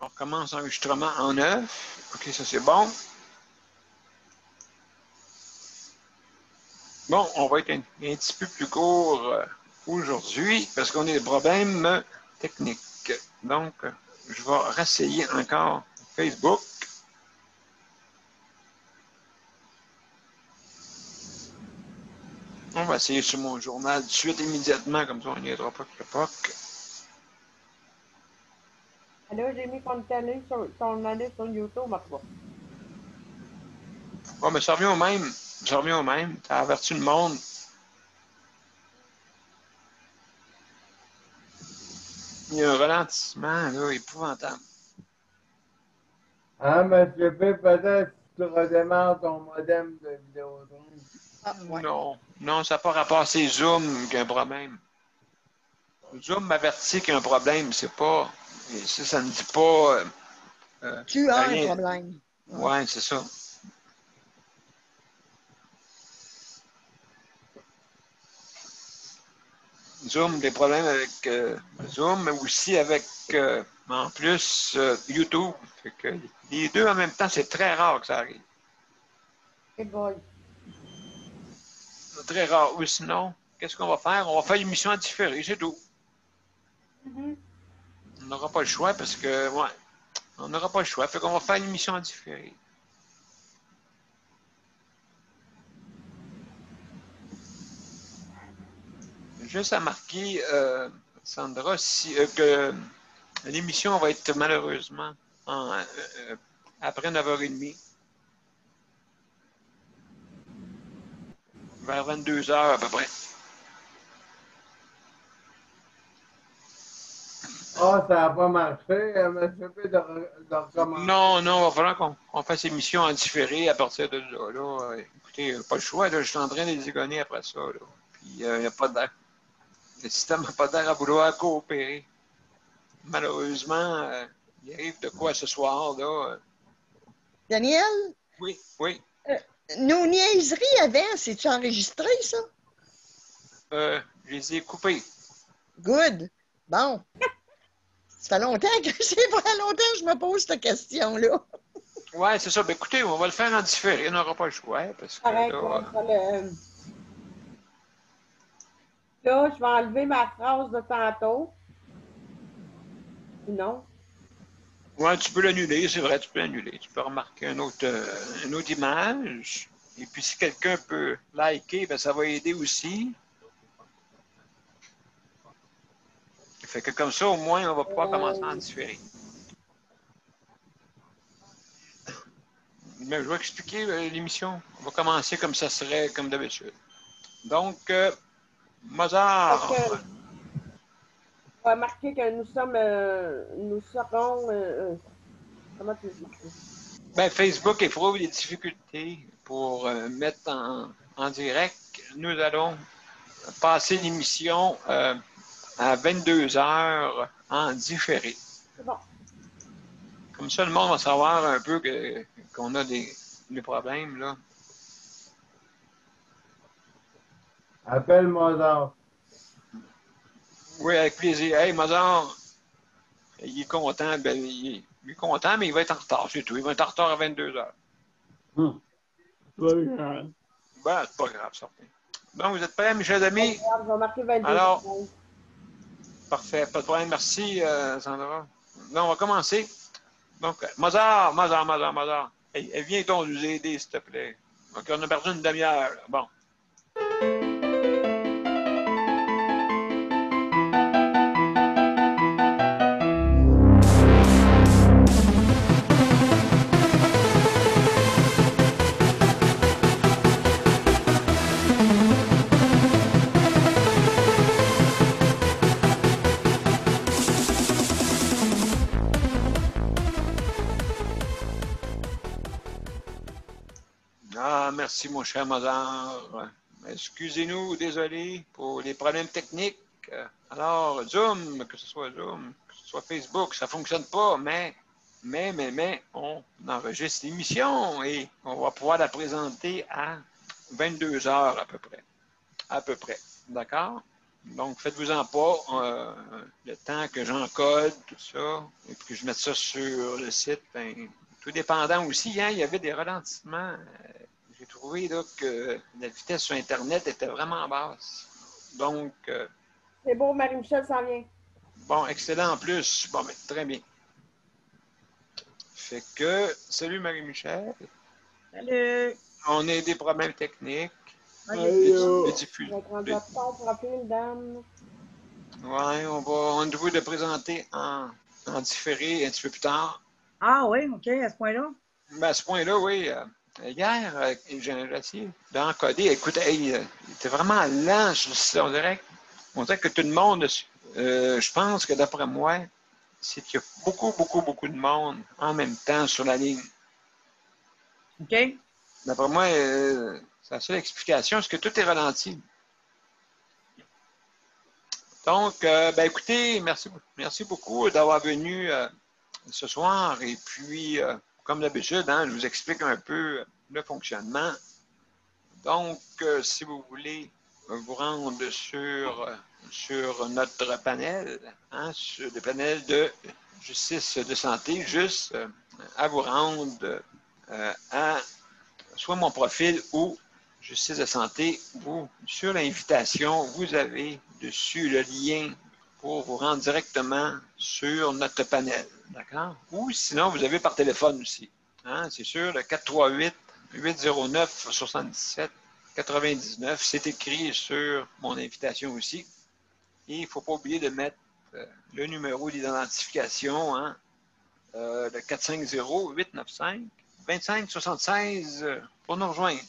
On recommence l'enregistrement en 9. OK, ça c'est bon. Bon, on va être un petit peu plus court aujourd'hui parce qu'on a des problèmes techniques. Donc, je vais rasseyer encore Facebook. On va essayer sur mon journal de suite immédiatement, comme ça on n'y aidera pas que l'époque. Là, j'ai mis qu'on était allé sur YouTube, ma foi. Bon, mais ça revient au même. Ça revient au même. Ça avertit le monde. Il y a un ralentissement, là, épouvantable. Ah, monsieur P, peut-être que tu redémarres ton modem de Vidéotron. Ah, ouais. Non, non, ça n'a pas rapport à ces Zoom qu'il y a un problème. Zoom m'avertit qu'il y a un problème, c'est pas. Ça ne dit pas. Tu as un rien. problème. Ouais, c'est ça. Zoom, des problèmes avec Zoom, mais aussi avec, en plus, YouTube. Fait que les deux en même temps, c'est très rare que ça arrive. Hey boy. C'est très rare. Ou sinon, qu'est-ce qu'on va faire? On va faire l'émission en différé, c'est tout. On n'aura pas le choix parce que, ouais, on n'aura pas le choix. Fait qu'on va faire l'émission en différé. Juste à marquer, Sandra, que l'émission va être malheureusement après 9h30. Vers 22h à peu près. Ah, ça n'a pas marché, monsieur P, de recommencer. Non, non, il va falloir qu'on fasse l'émission en différé à partir de là. Là. Écoutez, pas le choix, là, je suis en train de les dégonner après ça. Là. Puis il n'y a pas d'air. Le système n'a pas d'air à vouloir coopérer. Malheureusement, il arrive de quoi ce soir, là? Daniel, Oui, oui. nos niaiseries avant, c'est-tu enregistré, ça? Je les ai coupés. Good. Bon. Ça fait longtemps que c'est pas longtemps que je me pose cette question-là. Ouais, c'est ça. Ben, écoutez, on va le faire en différé. On n'aura pas le choix. Parce que Correct, là, ouais, ça le... Là, je vais enlever ma phrase de tantôt. Sinon. ouais, tu peux l'annuler, c'est vrai, tu peux l'annuler. Tu peux remarquer une autre image. Et puis, si quelqu'un peut liker, ben, ça va aider aussi. Fait que comme ça, au moins, on va pouvoir commencer en différé. Mais je vais expliquer l'émission. On va commencer comme ça serait, comme d'habitude. Donc, Mozart. Donc, on va marquer que nous serons, comment tu dis? Ben, Facebook éprouve des difficultés pour mettre en direct. Nous allons passer l'émission à 22h en différé. C'est bon. Comme ça, le monde va savoir un peu qu'on a des problèmes, là. Appelle Mozart. Oui, avec plaisir. Hey, Mozart, il est content. Ben, il est content, mais il va être en retard, c'est tout. Il va être en retard à 22h. Pas grave. Ben, c'est pas grave, certain. Bon, vous êtes prêts, mes chers amis? Je vais marquer 22. Alors, parfait. Pas de problème. Merci, Sandra. Là, on va commencer. Donc, Mozart. Hey, viens donc nous aider, s'il te plaît. Donc, on a perdu une demi-heure. Bon. Ah, merci, mon cher Mozart. Excusez-nous, désolé pour les problèmes techniques. Alors, Zoom, que ce soit Facebook, ça ne fonctionne pas, mais on enregistre l'émission et on va pouvoir la présenter à 22h à peu près. À peu près. D'accord? Donc, faites-vous-en pas. Le temps que j'encode, tout ça, et puis que je mette ça sur le site, ben, tout dépendant aussi, hein, il y avait des ralentissements. J'ai trouvé là, que la vitesse sur Internet était vraiment basse. Donc, C'est beau, Marie-Michel s'en vient. bon, excellent en plus. Bon, ben, très bien. Fait que, salut Marie-Michel. Salut! On a des problèmes techniques. Allô. Je vais être rendu à ton profil, Dan. Ouais, on doit le présenter en différé un petit peu plus tard. Ah oui, OK, à ce point-là. Ben, à ce point-là, oui. Hier, j'ai essayé d'encoder. Écoute, hey, il était vraiment lent sur le site. On dirait que tout le monde, je pense que d'après moi, c'est qu'il y a beaucoup de monde en même temps sur la ligne. OK. D'après moi, c'est la seule explication, c'est que tout est ralenti. Donc, ben écoutez, merci beaucoup d'avoir venu ce soir. Et puis, comme d'habitude, hein, je vous explique un peu le fonctionnement. Donc, si vous voulez vous rendre sur notre panel, hein, sur le panel de justice de santé, juste à vous rendre à soit mon profil ou justice de santé, ou sur l'invitation, vous avez dessus le lien pour vous rendre directement sur notre panel. D'accord? Ou sinon, vous avez par téléphone aussi. Hein? C'est sûr, le 438-809-77-99. C'est écrit sur mon invitation aussi. Et il ne faut pas oublier de mettre le numéro d'identification, hein? Le 450-895-2576 pour nous rejoindre.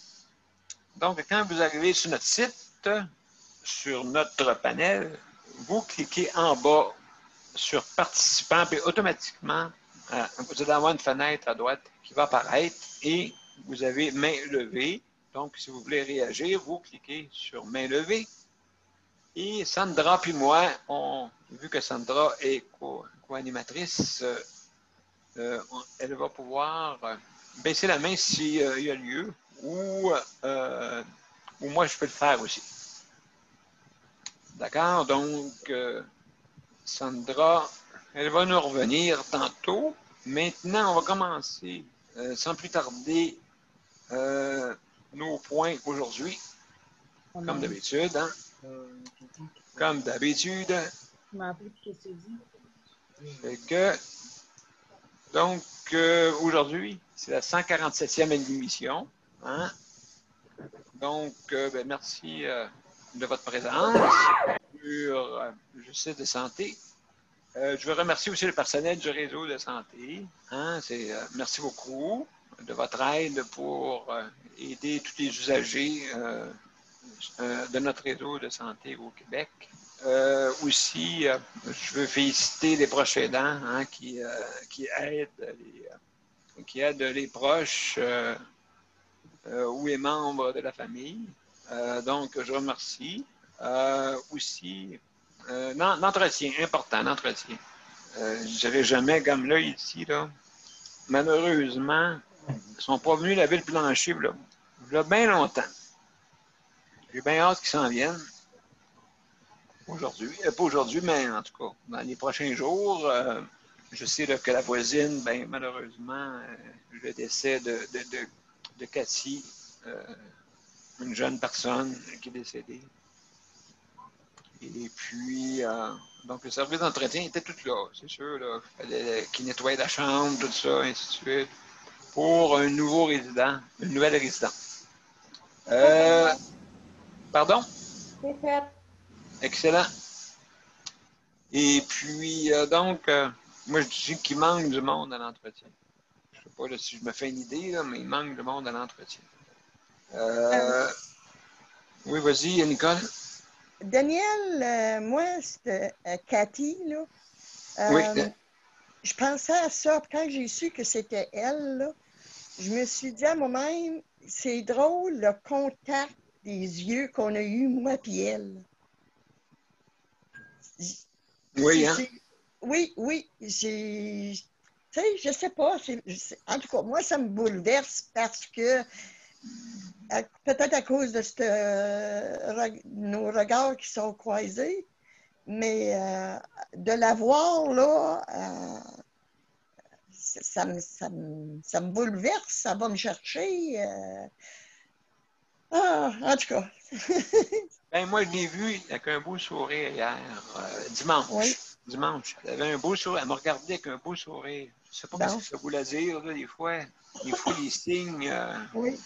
Donc, quand vous arrivez sur notre site, sur notre panel, vous cliquez en bas sur participants, puis automatiquement, vous allez avoir une fenêtre à droite qui va apparaître et vous avez main levée. Donc, si vous voulez réagir, vous cliquez sur main levée. Et Sandra puis moi, vu que Sandra est co-animatrice, elle va pouvoir baisser la main s'il y a lieu ou moi je peux le faire aussi. D'accord? Donc, Sandra, elle va nous revenir tantôt. Maintenant, on va commencer sans plus tarder nos points aujourd'hui, comme d'habitude. Hein? Comme d'habitude. Je m'en rappelle plus ce que c'est dit. Fait que, donc, aujourd'hui, c'est la 147e émission. Hein? Donc, ben, merci de votre présence sur Justice de santé. Je veux remercier aussi le personnel du réseau de santé. Hein? Merci beaucoup de votre aide pour aider tous les usagers de notre réseau de santé au Québec. Aussi, je veux féliciter les proches aidants hein, qui aident les proches ou les membres de la famille. Donc, je remercie. Aussi, l'entretien, important, l'entretien. Je dirais jamais comme là, ici, là. Malheureusement, ils ne sont pas venus laver le plancher, là bien longtemps. J'ai bien hâte qu'ils s'en viennent. Aujourd'hui. Pas aujourd'hui, mais en tout cas, dans les prochains jours. Je sais là, que la voisine, ben, malheureusement, le décès de Cathy, une jeune personne qui est décédée. Et puis, donc le service d'entretien était tout là, c'est sûr. Il fallait qu'il nettoie la chambre, tout ça, ainsi de suite, pour un nouveau résident, une nouvelle résidence. Pardon? C'est fait. Excellent. Et puis, donc, moi, je dis qu'il manque du monde à l'entretien. Je ne sais pas là, si je me fais une idée, là, mais il manque du monde à l'entretien. Oui, vas-y, Nicole. Daniel, moi, c'était Cathy, là. Oui. Je pensais à ça. Puis quand j'ai su que c'était elle, là, je me suis dit à moi-même, c'est drôle le contact des yeux qu'on a eu, moi et elle. Oui, hein? Oui. Tu sais, je sais pas. En tout cas, moi, ça me bouleverse parce que Peut-être à cause de nos regards qui sont croisés, mais de la voir, là, ça me bouleverse, ça va me chercher. En tout cas. Ben, moi, je l'ai vue avec un beau sourire hier, dimanche. Oui. Dimanche. Elle avait un beau sourire. Elle m'a regardé avec un beau sourire. Je ne sais pas Bon. ce que ça voulait dire, là, des fois. Des fois, les signes, Oui.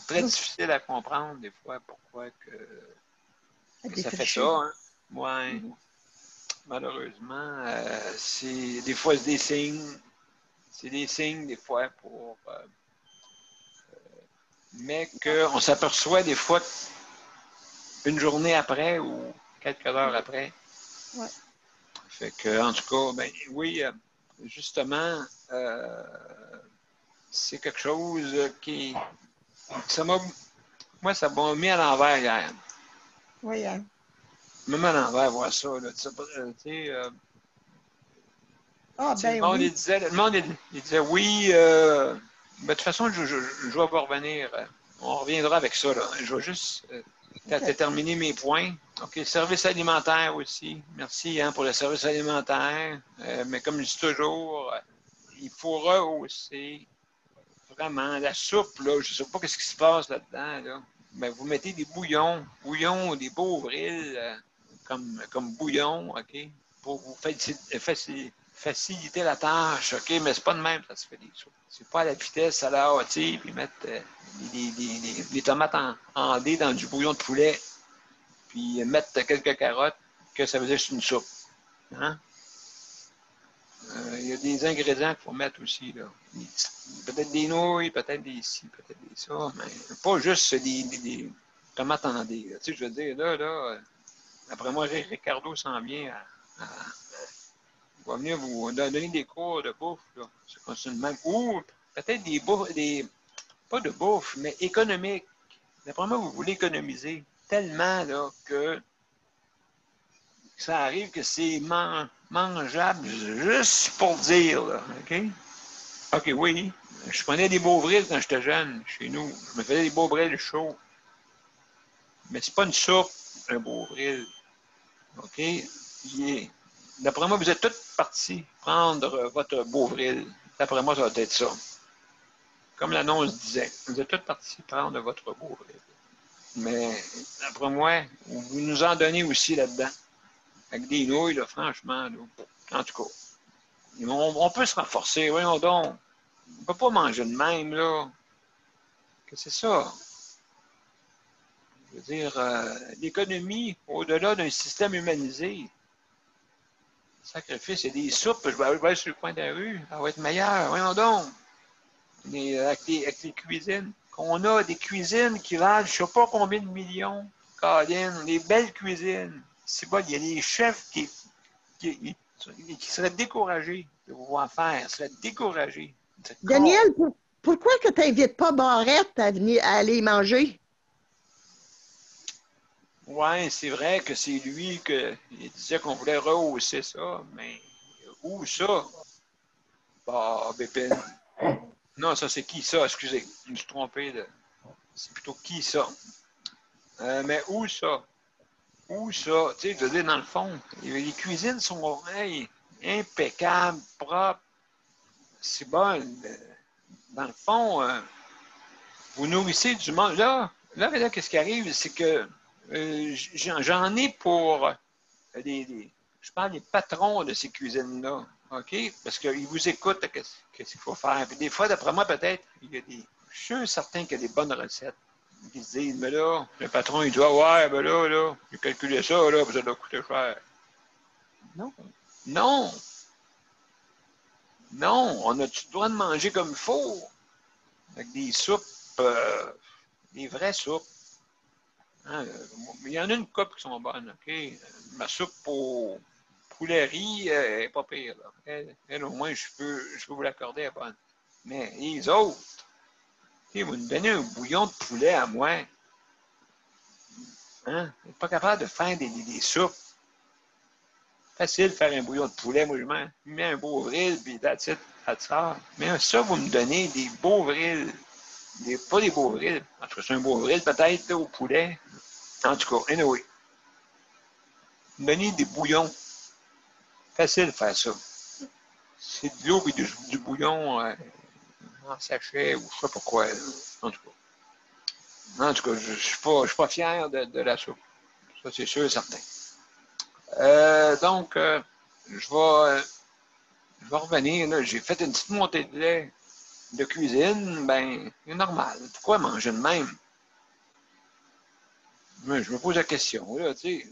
très difficiles à comprendre, des fois, pourquoi que ça fait ça. Hein. Ouais. Malheureusement, des fois, c'est des signes. C'est des signes, des fois, pour. Mais qu'on s'aperçoit des fois une journée après ou quelques heures après. Ouais. Fait que, en tout cas, ben oui, justement, c'est quelque chose qui. Moi, ça m'a mis à l'envers hier. Oui, hein. Même à l'envers, voir ça. Là, Ben le monde, oui. il disait oui, mais de toute façon, je vais pas revenir. On reviendra avec ça. Là. Je vais juste terminer mes points. OK, service alimentaire aussi. Merci hein, pour le service alimentaire. Mais comme je dis toujours, il faut rehausser vraiment la soupe. Là, je ne sais pas ce qui se passe là-dedans. Là. Mais vous mettez des bouillons des Beauvril comme bouillon, OK, pour vous faciliter la tâche, OK, mais c'est pas de même, ça se fait des soupes. C'est pas à la vitesse, à la hâtée, puis mettre des tomates en dés dans du bouillon de poulet, puis mettre quelques carottes, que ça veut dire que c'est une soupe. Hein? Il y a des ingrédients qu'il faut mettre aussi, là. Peut-être des nouilles, peut-être des ci, peut-être des ça, mais pas juste des tomates en dés. Tu sais, je veux dire, là, après moi, Ricardo s'en vient il va venir vous donner des cours de bouffe, là. Ça continue de même. Ou peut-être pas de bouffe, mais économique. D'après moi, vous voulez économiser tellement, là, que ça arrive que c'est mangeable juste pour dire, là, OK? OK, oui. Je prenais des Beauvril quand j'étais jeune, chez nous. Je me faisais des Beauvril chauds. Mais c'est pas une soupe, un Beauvril. OK? D'après moi, vous êtes tous partis prendre votre Beauvril. D'après moi, ça va être ça. Comme l'annonce disait, vous êtes tous partis prendre votre Beauvril. Mais d'après moi, vous nous en donnez aussi là-dedans. Avec des nouilles, là, franchement. Là, en tout cas, on peut se renforcer. Voyons donc. On ne peut pas manger de même, là. Que c'est ça? Je veux dire, l'économie, au-delà d'un système humanisé, sacrifice, il y a des soupes, je vais aller sur le coin de la rue, ça va être meilleur. Voyons donc. Mais avec les cuisines. On a des cuisines qui valent je ne sais pas combien de millions. Colin, des belles cuisines. C'est bon, il y a des chefs qui seraient découragés de pouvoir faire, seraient découragés. Daniel, pourquoi que tu n'invites pas Barrette à venir à aller manger? Oui, c'est vrai que c'est lui qui disait qu'on voulait rehausser ça, mais où ça? Bah, Bépine. Non, ça, c'est qui ça? Excusez, je me suis trompé. C'est plutôt qui ça? Mais où ça? Où ça? Tu sais, je veux dire, dans le fond, les cuisines sont impeccables, propres. C'est bon. Dans le fond, vous nourrissez du monde. Là, qu'est-ce qui arrive? C'est que j'en ai pour je parle des patrons de ces cuisines-là. OK? Parce qu'ils vous écoutent qu'est-ce qu'il faut faire. Puis des fois, d'après moi, peut-être, je suis sûr certain qu'il y a des bonnes recettes. Ils se disent, mais là, le patron, il dit, ah ouais, ben là, j'ai calculé ça, là, puis ça doit coûter cher. Non. Non. Non. On a-tu le droit de manger comme il faut? Avec des soupes, des vraies soupes. Hein? Il y en a une couple qui sont bonnes, OK? Ma soupe au poulet riz n'est pas pire. Là. Elle, au moins, je peux vous l'accorder, elle est bonne. Mais les autres, vous me donnez un bouillon de poulet à moi. Hein? Vous n'êtes pas capable de faire des soupes. Facile de faire un bouillon de poulet, moi je mets un Beauvril, puis that's it, that's all. Mais ça, vous me donnez des Beauvril. Pas des bovrils. En tout cas, c'est un bovril peut-être là, au poulet. En tout cas, anyway. Donner des bouillons. Facile de faire ça. C'est de l'eau et du bouillon en sachet ou je sais pas quoi. Là. En tout cas. En tout cas, je ne suis pas fier de la soupe. Ça, c'est sûr et certain. Donc, je vais revenir. Là. J'ai fait une petite montée de lait de cuisine. Ben, c'est normal. Pourquoi manger de même? Mais je me pose la question, là, tu sais.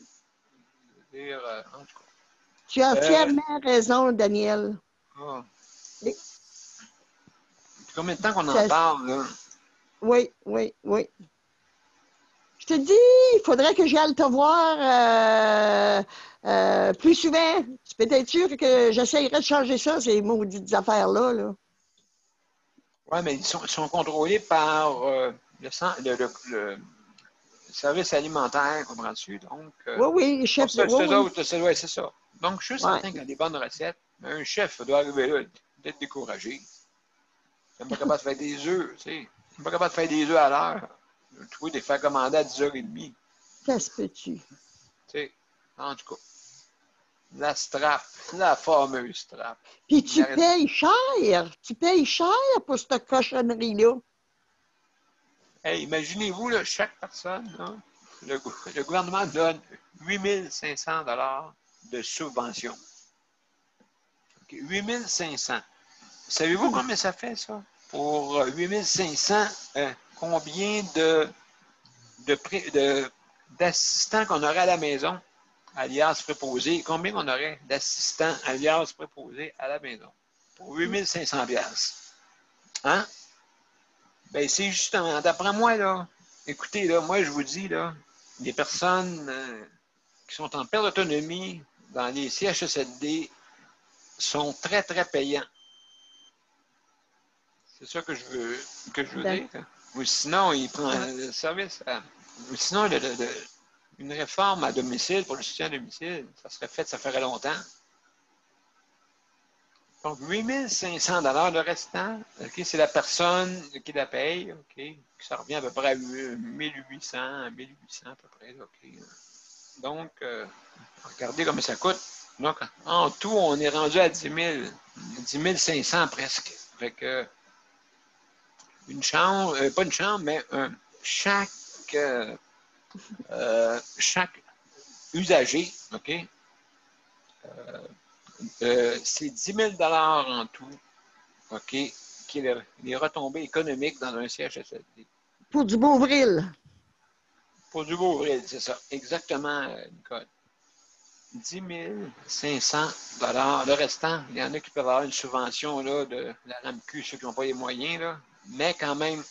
Dire, en tout cas. Tu as entièrement raison, Daniel. Ah. Oui. Combien de temps qu'on en parle, là? Oui. Je te dis, il faudrait que j'aille te voir plus souvent. Tu peux être sûr que j'essayerai de changer ça, ces maudites affaires-là. Là. Oui, mais ils sont contrôlés par le service alimentaire, comprends-tu? Donc, oui, chef. ça, c'est ça. Donc, je suis certain qu'il y a des bonnes recettes, mais un chef doit arriver là, d'être découragé. Il n'est pas capable de faire des œufs, tu sais. Il n'est pas capable de faire des œufs à l'heure. Tu vois, des faire commander à 10h30. Qu'est-ce que tu? Tu sais, en tout cas. La strap, la fameuse strap. Puis tu payes cher pour cette cochonnerie-là. Hey, imaginez-vous, là, chaque personne, là, le gouvernement donne 8 500 $ de subvention. Okay, 8 500. Savez-vous combien ça fait, ça? Pour 8 500, combien d'assistants qu'on aurait à la maison, alias préposés? Combien on aurait d'assistants, alias préposés à la maison? Pour 8 500 $. Hein? Ben, c'est justement, d'après moi, là, écoutez, là, moi, je vous dis, là, les personnes qui sont en perte d'autonomie dans les CHSLD sont très, très payants. C'est ça que je veux dire. Ou sinon, ils prennent le service. Ou sinon, une réforme à domicile pour le soutien à domicile, ça serait fait, ça ferait longtemps. Donc, 8 500 $ le restant, okay, c'est la personne qui la paye, okay, ça revient à peu près à 1800 à à peu près. Okay. Donc, regardez comment ça coûte. Donc, en tout, on est rendu à 10 500 presque. Fait que, une chambre, pas une chambre, mais chaque usager, OK? C'est 10 000 $ en tout, OK, qui est les retombées économiques dans un CHSLD. Pour du Beauvril. Pour du Beauvril, c'est ça. Exactement, Nicole. 10 500 $. Le restant, il y en a qui peuvent avoir une subvention là, de la RAMQ, ceux qui n'ont pas les moyens, là. Mais quand même,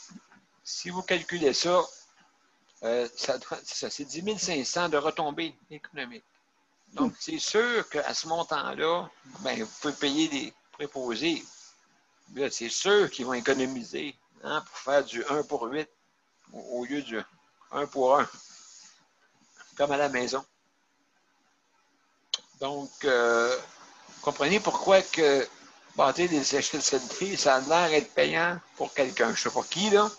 si vous calculez ça, c'est 10 500 de retombées économiques. Donc, c'est sûr qu'à ce montant-là, ben, vous pouvez payer des préposés. Là, c'est sûr qu'ils vont économiser pour faire du 1 pour 8 au lieu du 1 pour 1, comme à la maison. Donc, vous comprenez pourquoi que bâtir des CHSLD, ça a l'air d'être payant pour quelqu'un. Je ne sais pas qui, là,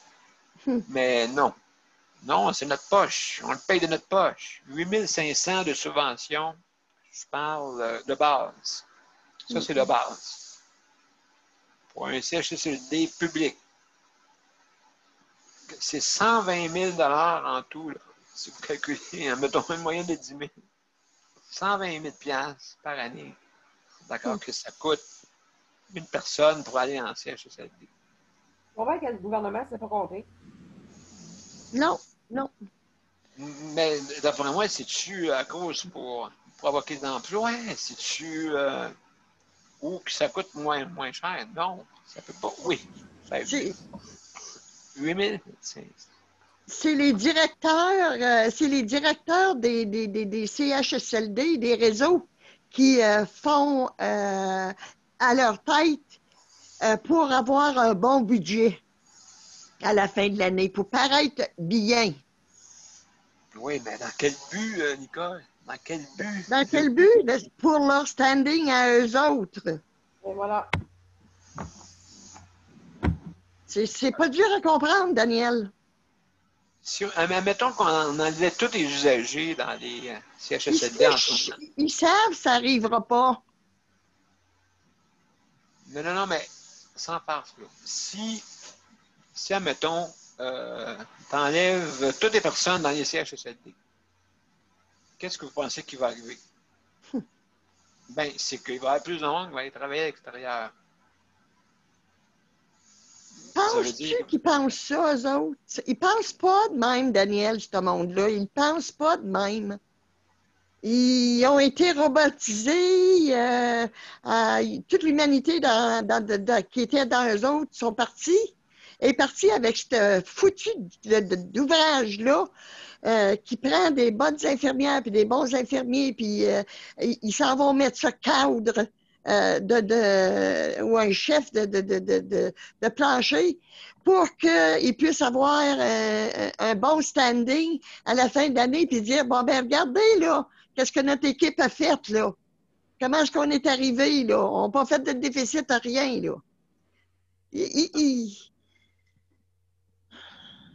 mais non. Non, c'est notre poche. On le paye de notre poche. 8 500 de subvention, je parle de base. Ça, c'est de base. Pour un CHSLD public. C'est 120 000 $ en tout, là, si vous calculez, mettons une moyenne de 10 000. 120 000 $ par année. D'accord, que ça coûte une personne pour aller en CHSLD. On voit que le gouvernement ne s'est pas compté. Non. Mais d'après moi, c'est-tu à cause pour provoquer des emplois? C'est-tu ou que ça coûte moins cher? Non, ça peut pas. Oui. 8 000, c'est les directeurs des CHSLD, des réseaux qui font à leur tête pour avoir un bon budget à la fin de l'année, pour paraître bien. Oui, mais dans quel but, Nicole? Dans quel but? Dans quel but? Pour leur standing à eux autres. Et voilà. C'est pas dur à comprendre, Daniel. Si, admettons qu'on enlevait tous les usagers dans les Ils, CHSLD en ce moment. ils savent que ça n'arrivera pas. Non, mais sans farce, là. Si admettons, tu enlèves toutes les personnes dans les CHSLD, qu'est-ce que vous pensez qui va arriver? Ben, c'est qu'il va y avoir plus de monde qui va aller travailler à l'extérieur. Ça veut Penses-tu dire. qu'ils pensent ça, eux autres? Ils pensent pas de même, Daniel, ce monde-là. Ils pensent pas de même. Ils ont été robotisés. Toute l'humanité qui était dans eux autres sont partis. Est partie avec ce foutu d'ouvrage-là qui prend des bonnes infirmières puis des bons infirmiers puis ils s'en vont mettre ça cadre ou un chef de plancher pour qu'ils puissent avoir un bon standing à la fin de l'année puis dire, bon, ben regardez, là, qu'est-ce que notre équipe a fait, là? Comment est-ce qu'on est arrivé, là? On n'a pas fait de déficit à rien, là.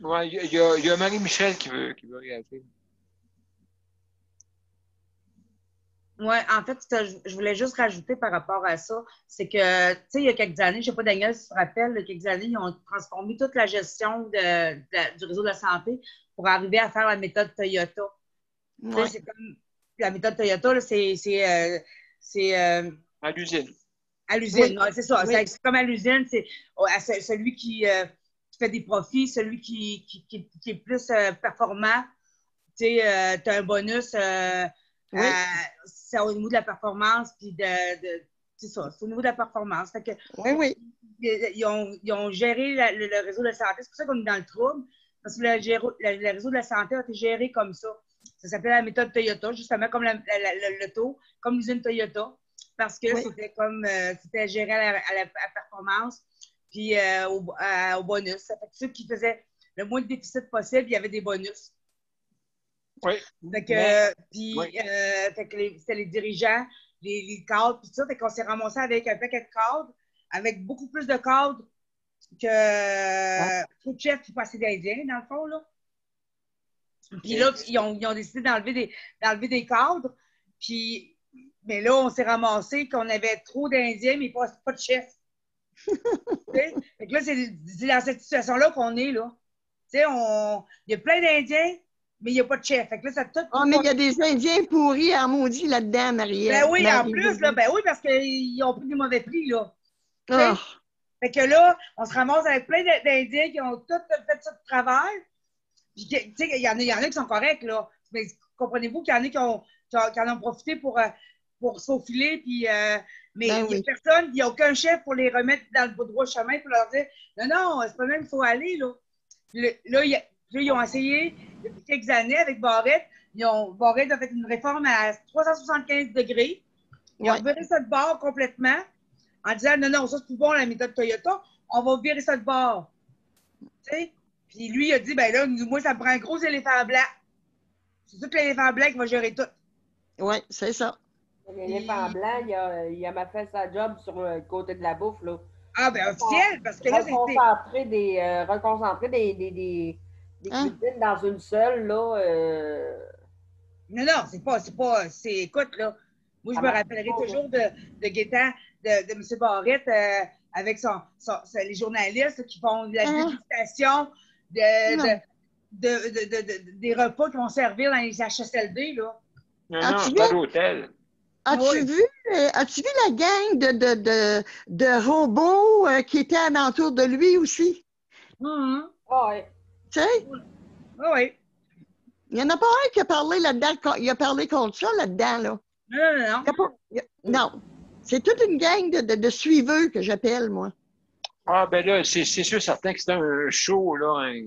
Ouais, il y a Marie-Michel qui veut réagir. Oui, en fait, je voulais juste rajouter par rapport à ça, c'est que, tu sais, il y a quelques années, je ne sais pas, Daniel, si tu te rappelles, il y a quelques années, ils ont transformé toute la gestion du réseau de la santé pour arriver à faire la méthode Toyota. Tu sais, Ouais. c'est comme la méthode Toyota, là, c'est À l'usine. à l'usine. Oui. Ouais, c'est ça. Oui. C'est comme à l'usine, c'est celui qui fait des profits, celui qui est plus performant. Tu sais, tu as un bonus. Oui. C'est au niveau de la performance, puis c'est ça, c'est au niveau de la performance. Fait que, Oui, oui. ils ont géré le réseau de la santé. C'est pour ça qu'on est dans le trouble, parce que le réseau de la santé a été géré comme ça. Ça s'appelait la méthode Toyota, justement comme l'auto, comme l'usine Toyota, parce que Oui. c'était comme c'était géré à la performance, puis au bonus. Ça fait que ceux qui faisaient le moins de déficit possible, il y avait des bonus. Oui. Fait que, puis, Oui. fait que c'était les dirigeants, les cadres, puis tout ça. Fait qu'on s'est ramassé avec un paquet de cadres, avec beaucoup plus de cadres que trop de chefs qui passaient d'Indiens, dans le fond, là. Puis là, ils ont décidé d'enlever des cadres. Puis, mais là, on s'est ramassé qu'on avait trop d'Indiens, mais pas de chefs. Fait que là, c'est dans cette situation-là qu'on est, là. Tu sais, il y a plein d'Indiens, mais il n'y a pas de chef. Fait que là, ça tout. Ah, mais il y a des Indiens pourris en maudit là-dedans, Marielle. Ben oui, en plus, là, ben oui, parce qu'ils ont pris des mauvais prix, là. Ah. Fait que là, on se ramasse avec plein d'Indiens qui ont tout fait ça de travers. Puis, tu sais, il y en a qui sont corrects, là. Mais comprenez-vous qu'il y en a qui en ont profité pour se faufiler, puis, mais Ben il n'y a oui. personne, il n'y a aucun chef pour les remettre dans le droit chemin pour leur dire non, c'est pas même qu'il faut aller, là. Là, ils ont essayé depuis quelques années avec Barrette. Barrette a fait une réforme à 375 degrés. Ils ont viré ça de bord complètement en disant non, ça c'est plus bon la méthode Toyota, on va virer ça de bord. Tu sais? Puis lui, il a dit ben là, moi, ça me prend un gros éléphant blanc. C'est tout l'éléphant blanc qui va gérer tout. Oui, c'est ça. L'éléphant blanc, il a fait sa job sur le côté de la bouffe, là. Ah, ben officiel, parce que là, c'est. Reconcentrer des cuisines dans une seule, là. Non, écoute, là, moi, je me rappellerai toujours de Gaétan, de M. Barrette, avec les journalistes qui font de la dégustation des repas qu'ils vont servir dans les CHSLD, là. Non, c'est pas l'hôtel. As-tu vu la gang de robots qui étaient alentour de lui aussi? Mm-hmm. Oui. Tu sais? Oui. Il n'y en a pas un qui a parlé là-dedans, il a parlé contre ça là-dedans, là. Non. Non. C'est toute une gang de suiveux que j'appelle, moi. Ah, ben là, c'est sûr, certain que c'est un show, là, un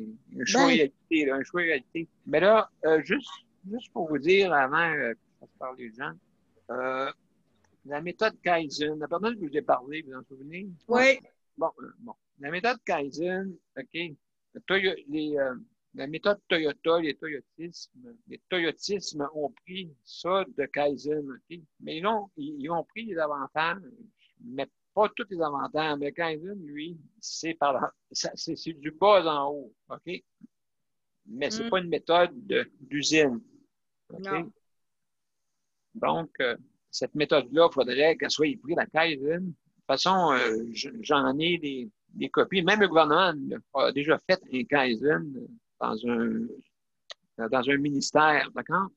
show réalité, là, un show réalité. Mais là, juste pour vous dire, avant que je fasse parler les gens, la méthode Kaizen, la personne que je vous ai parlé, vous en souvenez? Oui. Bon. La méthode Kaizen, OK, la méthode Toyota, les Toyotismes ont pris ça de Kaizen, OK? Mais non, ils ont pris les avantages, mais pas tous les avantages, mais Kaizen, lui, c'est du bas en haut, OK? Mais c'est pas une méthode d'usine, OK? Non. Donc, cette méthode-là, il faudrait qu'elle soit prise la Kaizen. De toute façon, j'en ai des copies. Même le gouvernement a déjà fait un Kaizen dans un ministère, d'accord?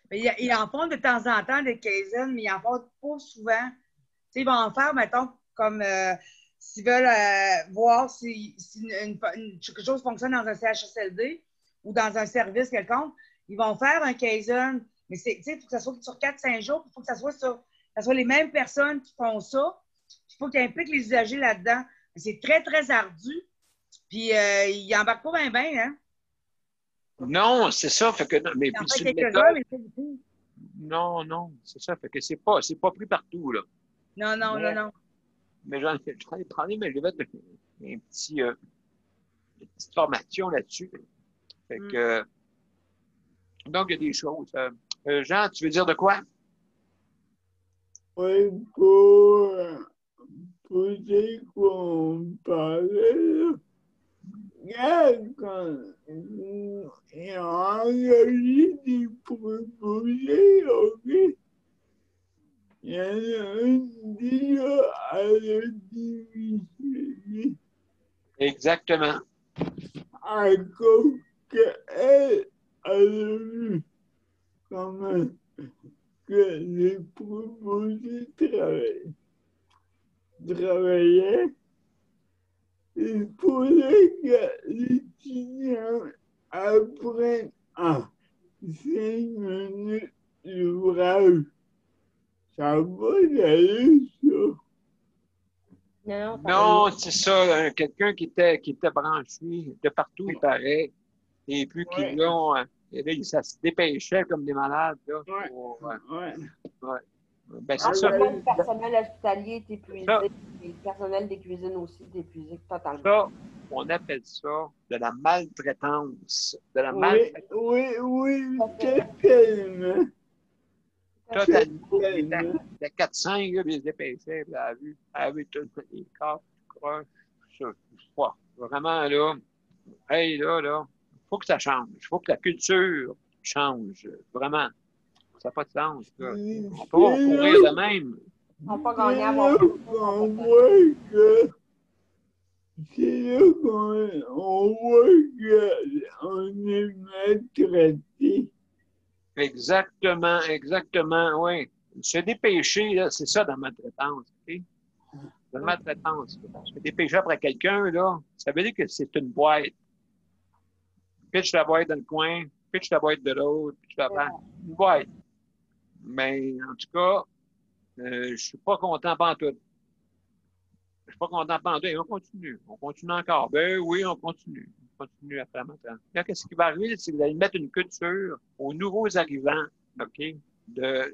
Mais ils en font de temps en temps des Kaizen, mais ils en font pas souvent. Tu sais, ils vont en faire, mettons, comme s'ils veulent voir si quelque chose fonctionne dans un CHSLD ou dans un service quelconque, ils vont faire un Kaizen. Mais il faut que ça soit sur 4-5 jours, il faut que ça soit les mêmes personnes qui font ça. Il faut qu'ils impliquent les usagers là-dedans. C'est très, très ardu. Puis, ils n'embarquent pas bien, hein? Non, c'est ça. Fait que, mais En c'est fait, une quelques-uns, méthode. mais c'est beaucoup. Non, c'est ça. Fait que c'est pas pris partout, là. Non. Mais j'en ai parlé, mais j'ai fait une petite formation là-dessus. Fait que, donc, il y a des choses. Jean, tu veux dire de quoi? Oui, pour dire qu'on parlait, là. Quand il a engagé des proposés, OK? Il y en a un déjà à la démissionner Exactement. à cause qu'elle a vu comment que les proposés travaillaient. Il faudrait que l'étudiant apprenne en 5 minutes l'ouvrage. Ça va aller, ça. Non, c'est ça. Quelqu'un qui était branché de partout, il paraît. Et puis Ouais. qu'ils l'ont. Et là, ça se dépêchait comme des malades. Là, Ouais. pour, Ouais. Ben, c'est ça. Le personnel hospitalier est épuisé. Ça. Et le personnel des cuisines aussi est épuisé totalement. Ça, on appelle ça de la maltraitance. De la Oui, maltraitance. oui, totalement. Totalement. Il était 4-5, là, puis il se dépêchait, puis elle a vu tout les corps, croche, ça. Vraiment, là, hey, là, faut que ça change. Il faut que la culture change. Vraiment. Ça n'a pas de sens, là. On peut pas courir de même. Ils n'ont pas gagné à C'est avoir là qu'on voit que c'est là qu'on voit qu'on est maltraité. Exactement, oui. Se dépêcher, là, c'est ça dans la maltraitance, OK? Dans la maltraitance, se dépêcher après quelqu'un, là, ça veut dire que c'est une boîte. Pitch la boîte dans le coin, pitch la boîte de l'autre, pitch la boîte. Une boîte. Mais, en tout cas, je suis pas content pantoute. Je suis pas content pantoute. Et on continue. On continue encore. Ben oui, on continue. On continue après maintenant. Là, qu'est-ce qui va arriver? C'est que vous allez mettre une culture aux nouveaux arrivants, OK, de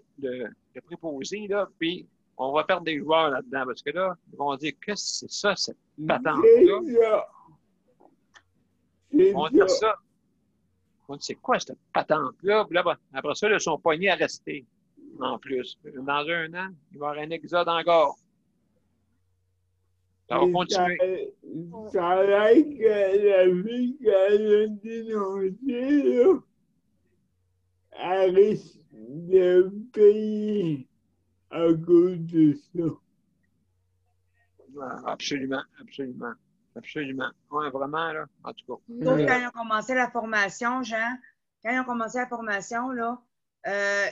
préposés, là, puis on va perdre des joueurs là-dedans. Parce que là, ils vont dire, qu'est-ce que c'est ça, cette patente-là? Ils vont dire ça. Ils vont dire, c'est quoi cette patente-là? Puis là, ben, après ça, ils sont poignés à rester. En plus. Dans 1 an, il va y avoir un exode encore. Ça va continuer. Ça a l'air que la vie qu'elle a dénoncée, là, elle risque de payer à cause de ça. Absolument. Oui, vraiment, là, en tout cas. Donc, quand ils ont commencé la formation, Jean, là,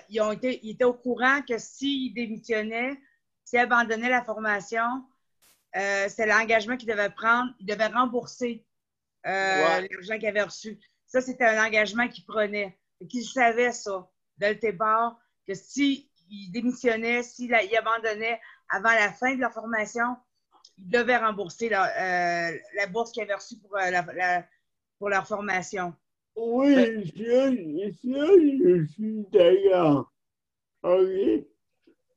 ils étaient au courant que s'ils démissionnaient, s'ils abandonnaient la formation, c'est l'engagement qu'ils devaient prendre. Ils devaient rembourser l'argent qu'ils avaient reçu. Ça, c'était un engagement qu'ils prenaient. Qu'ils savaient ça, dès le départ, que s'ils démissionnaient, s'ils abandonnaient avant la fin de leur formation, ils devaient rembourser la bourse qu'ils avaient reçue pour leur formation. Oui, ça, je suis d'accord. OK?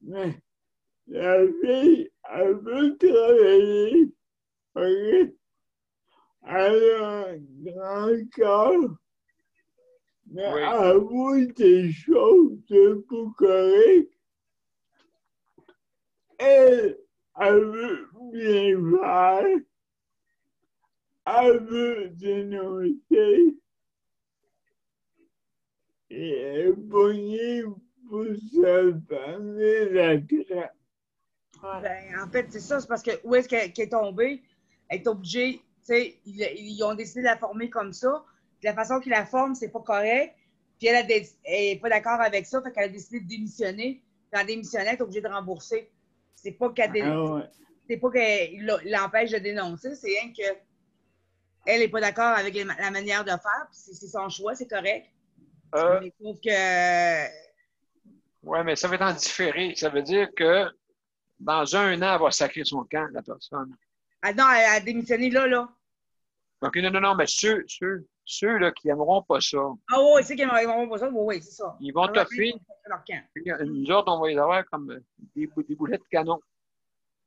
Mais la fille, elle veut travailler. OK? Elle a un grand corps. Mais Oui. elle voit des choses pas correctes. Elle elle veut bien faire, elle veut dénoncer et elle est pognée pour se fermer la trappe. Ouais. Ben, en fait, c'est ça, c'est parce que où est-ce qu'elle est tombée? Elle est obligée, tu sais, ils ont décidé de la former comme ça. Puis la façon qu'ils la forment, c'est pas correct. Puis elle est pas d'accord avec ça, fait qu'elle a décidé de démissionner. Puis en démissionnant, elle est obligée de rembourser. C'est pas Ah ouais. c'est pas qu'elle l'empêche de dénoncer, c'est rien que elle est pas d'accord avec la manière de faire, puis c'est son choix, c'est correct. Mais sauf que Ouais, mais ça va être en différé. Ça veut dire que dans un an, elle va sacrer son camp, la personne. ah non, elle a démissionné là. OK, non, mais ceux là, qui n'aimeront pas ça, Ah oui, c'est qu'ils vont pas ça. Oui, c'est ça. ils vont toffer. Leur camp. Puis, nous autres, on va les avoir comme des boulets de canon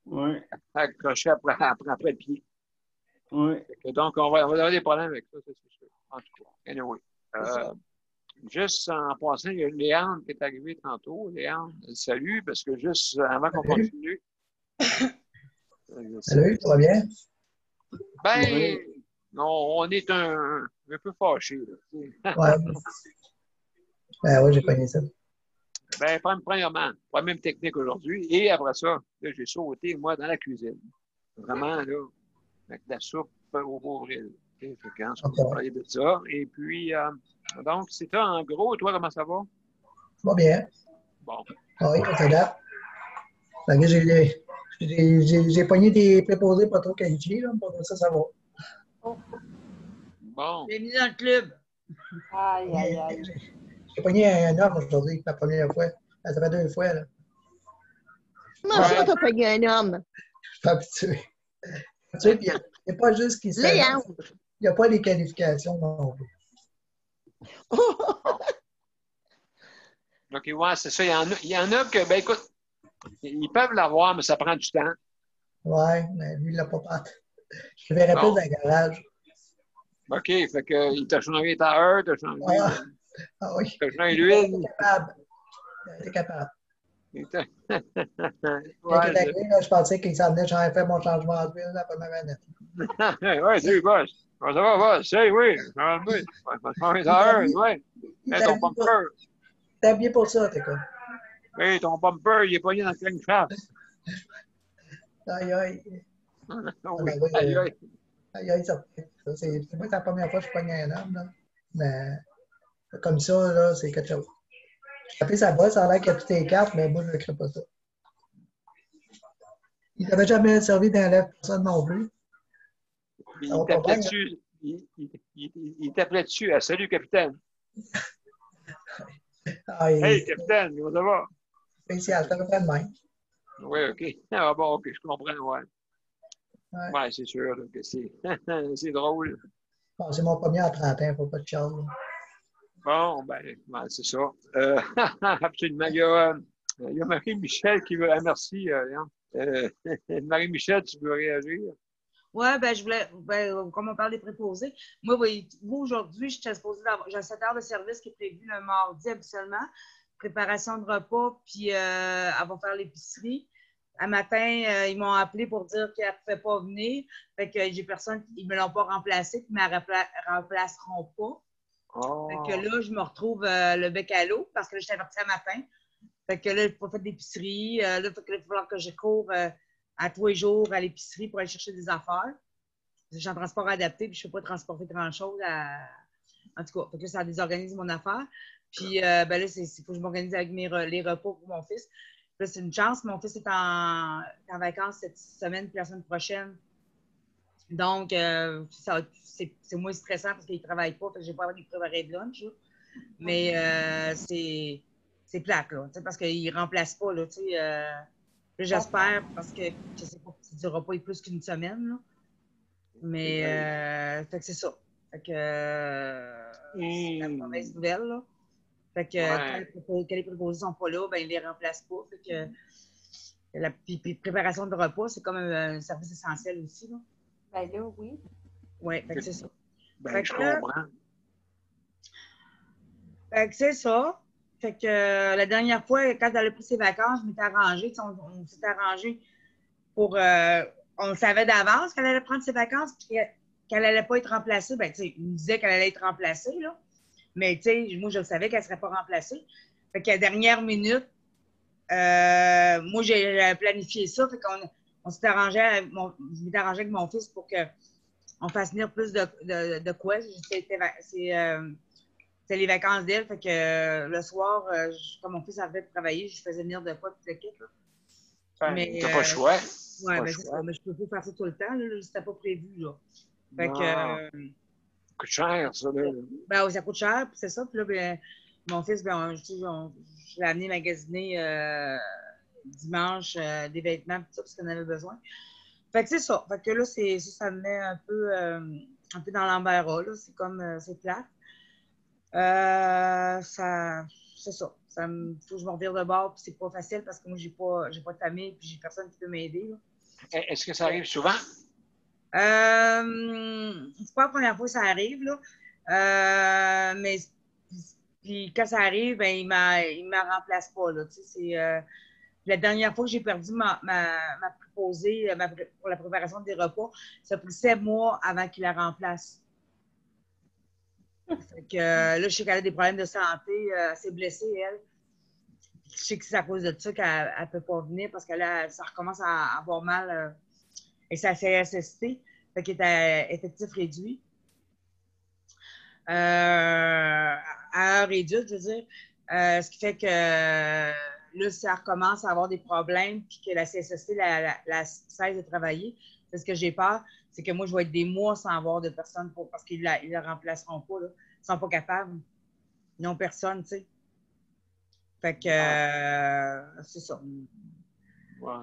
Ouais, accrochés après le pied. ouais. Donc, on va avoir des problèmes avec ça, c'est sûr. En tout cas, anyway. Juste en passant, il y a Léandre qui est arrivé tantôt. Léandre, salut, parce que juste avant qu'on Salut. continue. Salut, ça va bien? Ben, Ouais. on est un peu fâchés. Là. Ouais. Ben oui, j'ai pogné ça. Ben, premièrement, pas même technique aujourd'hui. Et après ça, là, j'ai sauté, moi, dans la cuisine. Vraiment, là, avec de la soupe au bourril. Fait que, hein, on va parler de ça. Et puis, donc, c'est ça, en gros. Toi, comment ça va? Ça va bien. Bon. Oui, on s'adapte. Fait que j'ai pogné des préposés pas trop qualifiés, là, pour ça, ça va. Bon. Bienvenue dans le club. Aïe. J'ai pogné un homme aujourd'hui, la première fois. Ça fait 2 fois, là. Comment ça, t'as payé un homme? Je suis pas habitué. Tu sais, puis il n'y a pas juste qui s'adapte. Léandre. Il n'y a pas les qualifications non plus. OK, ouais, c'est ça. Il y en a que, ben écoute, ils peuvent l'avoir, mais ça prend du temps. Ouais, mais lui, il l'a pas pas. Je le verrais plus Bon. dans le garage. OK, fait que il t'a changé ta heure, t'a changé, Ah oui. t'as changé Il l'huile. était capable. Il était capable. Ouais, Quand il est arrivé, là, je pensais qu'il s'en venait, j'avais fait mon changement d'huile la première année. ouais, salut, boss. Comment ça va, boss? Salut, oui. Ça va bien. Va changer ta heure, ouais. Hey, ton bumper. T'es habillé pour ça, t'es quoi? Hey, ton bumper, il est pogné dans le crankshaft. Aïe, aïe. Oui, aïe, aïe. Aïe, aïe, ça c'est moi, c'est la première fois que je pogne un homme, là. Mais comme ça, là, c'est quelque chose. J'ai appelé sa bosse, ça a l'air qu'il y a toutes les cartes, mais moi, je ne crée pas ça. Il n'avait jamais servi d'un lèvre personne non plus. Il t'appelait dessus. Salut, capitaine. Ah, Hey, capitaine, comment ça va? Spécial, c'est à peu près de même. Oui, OK. Ah bon, OK, je comprends, ouais. Ouais. Ouais, c'est sûr là, que c'est c'est drôle. Bon, c'est mon premier en 30 ans, il ne faut pas de charge. Bon, ben c'est ça. Absolument. Il y a Marie-Michel qui veut. Ah, merci. Marie-Michel, tu veux réagir? Oui, ben je voulais, comme on parle des préposés, moi, oui, aujourd'hui, j'ai 7 heures de service qui est prévu le mardi habituellement, préparation de repas, puis elle va faire l'épicerie. Un matin, ils m'ont appelé pour dire qu'elle ne pouvait pas venir, fait que j'ai personne, ils ne me l'ont pas remplacée, puis ils ne me remplaceront pas. Oh. Fait que là, je me retrouve le bec à l'eau, parce que là, j'étais avertie un matin. Fait que là, je n'ai pas fait d'épicerie. Là, il va falloir que je cours à tous les jours à l'épicerie pour aller chercher des affaires. Je suis en transport adapté, puis je ne peux pas transporter grand-chose. En tout cas, fait que là, ça désorganise mon affaire. Puis ben là, il faut que je m'organise avec les repas pour mon fils. Là, c'est une chance. Mon fils est en vacances cette semaine puis la semaine prochaine. Donc, c'est moins stressant parce qu'il ne travaille pas. Fait que je n'ai pas envie de préparer de lunch. Là. Mais c'est plate, là, parce qu'il ne remplace pas. Là, j'espère, parce que je sais pas, ça ne durera pas plus qu'une semaine. Là. Mais fait que c'est ça. Fait que c'est la mauvaise nouvelle. Là. Fait que quand les préposés ne sont pas là, ben, ils ne les remplacent pas. Fait que puis préparation de repas, c'est comme un service essentiel aussi. Là. Ben là, oui. Oui, fait que c'est ça. Ben, je comprends. Fait que c'est ça. Fait que la dernière fois, quand elle a pris ses vacances, je m'étais arrangée. On s'était arrangé on savait d'avance qu'elle allait prendre ses vacances et qu'elle n'allait pas être remplacée. Ben, tu sais, il me disait qu'elle allait être remplacée, là. Mais, tu sais, moi, je savais qu'elle ne serait pas remplacée. Fait qu'à la dernière minute, moi, j'ai planifié ça. Fait qu'on on s'est arrangé, je m'étais arrangé avec mon fils pour qu'on fasse venir plus de quoi. C'est les vacances d'elle. Fait que le soir, comme mon fils avait travaillé, je faisais venir de quoi toute l'équipe. Mais t'as pas le choix. Ouais, ben c'est ça. Mais je peux pas faire ça tout le temps. Là, c'était pas prévu. Là. Fait que. Ça coûte cher, ça. Là. Ben, oui, ça coûte cher, puis c'est ça. Puis là, ben, mon fils, ben, je l'ai amené magasiner dimanche des vêtements, tout ça, parce qu'on avait besoin. Fait que c'est ça. Fait que là, ça me met un peu dans l'embarras. Là. C'est comme, c'est plate. C'est ça. Faut que je me revire de bord, puis c'est pas facile parce que moi, j'ai pas de famille, puis j'ai personne qui peut m'aider. Est-ce que ça arrive souvent? C'est pas la première fois que ça arrive, là. Mais puis quand ça arrive, ben, il me remplace pas, là. Tu sais, c'est la dernière fois que j'ai perdu ma préposée pour la préparation des repas, ça a pris 7 mois avant qu'il la remplace. Fait que, là, je sais qu'elle a des problèmes de santé, elle s'est blessée, elle. Je sais que c'est à cause de ça qu'elle ne peut pas venir parce que là, ça recommence à avoir mal et sa CSST, fait qu'elle est à effectif réduit. À heure réduite, je veux dire. Ce qui fait que là, ça recommence à avoir des problèmes puis que la CSST la cesse de travailler. C'est ce que j'ai peur, c'est que moi, je vais être des mois sans avoir de personne parce qu'ils ne la remplaceront pas. Là. Ils ne sont pas capables. Ils n'ont personne, tu sais. Fait que c'est ça. Ouais.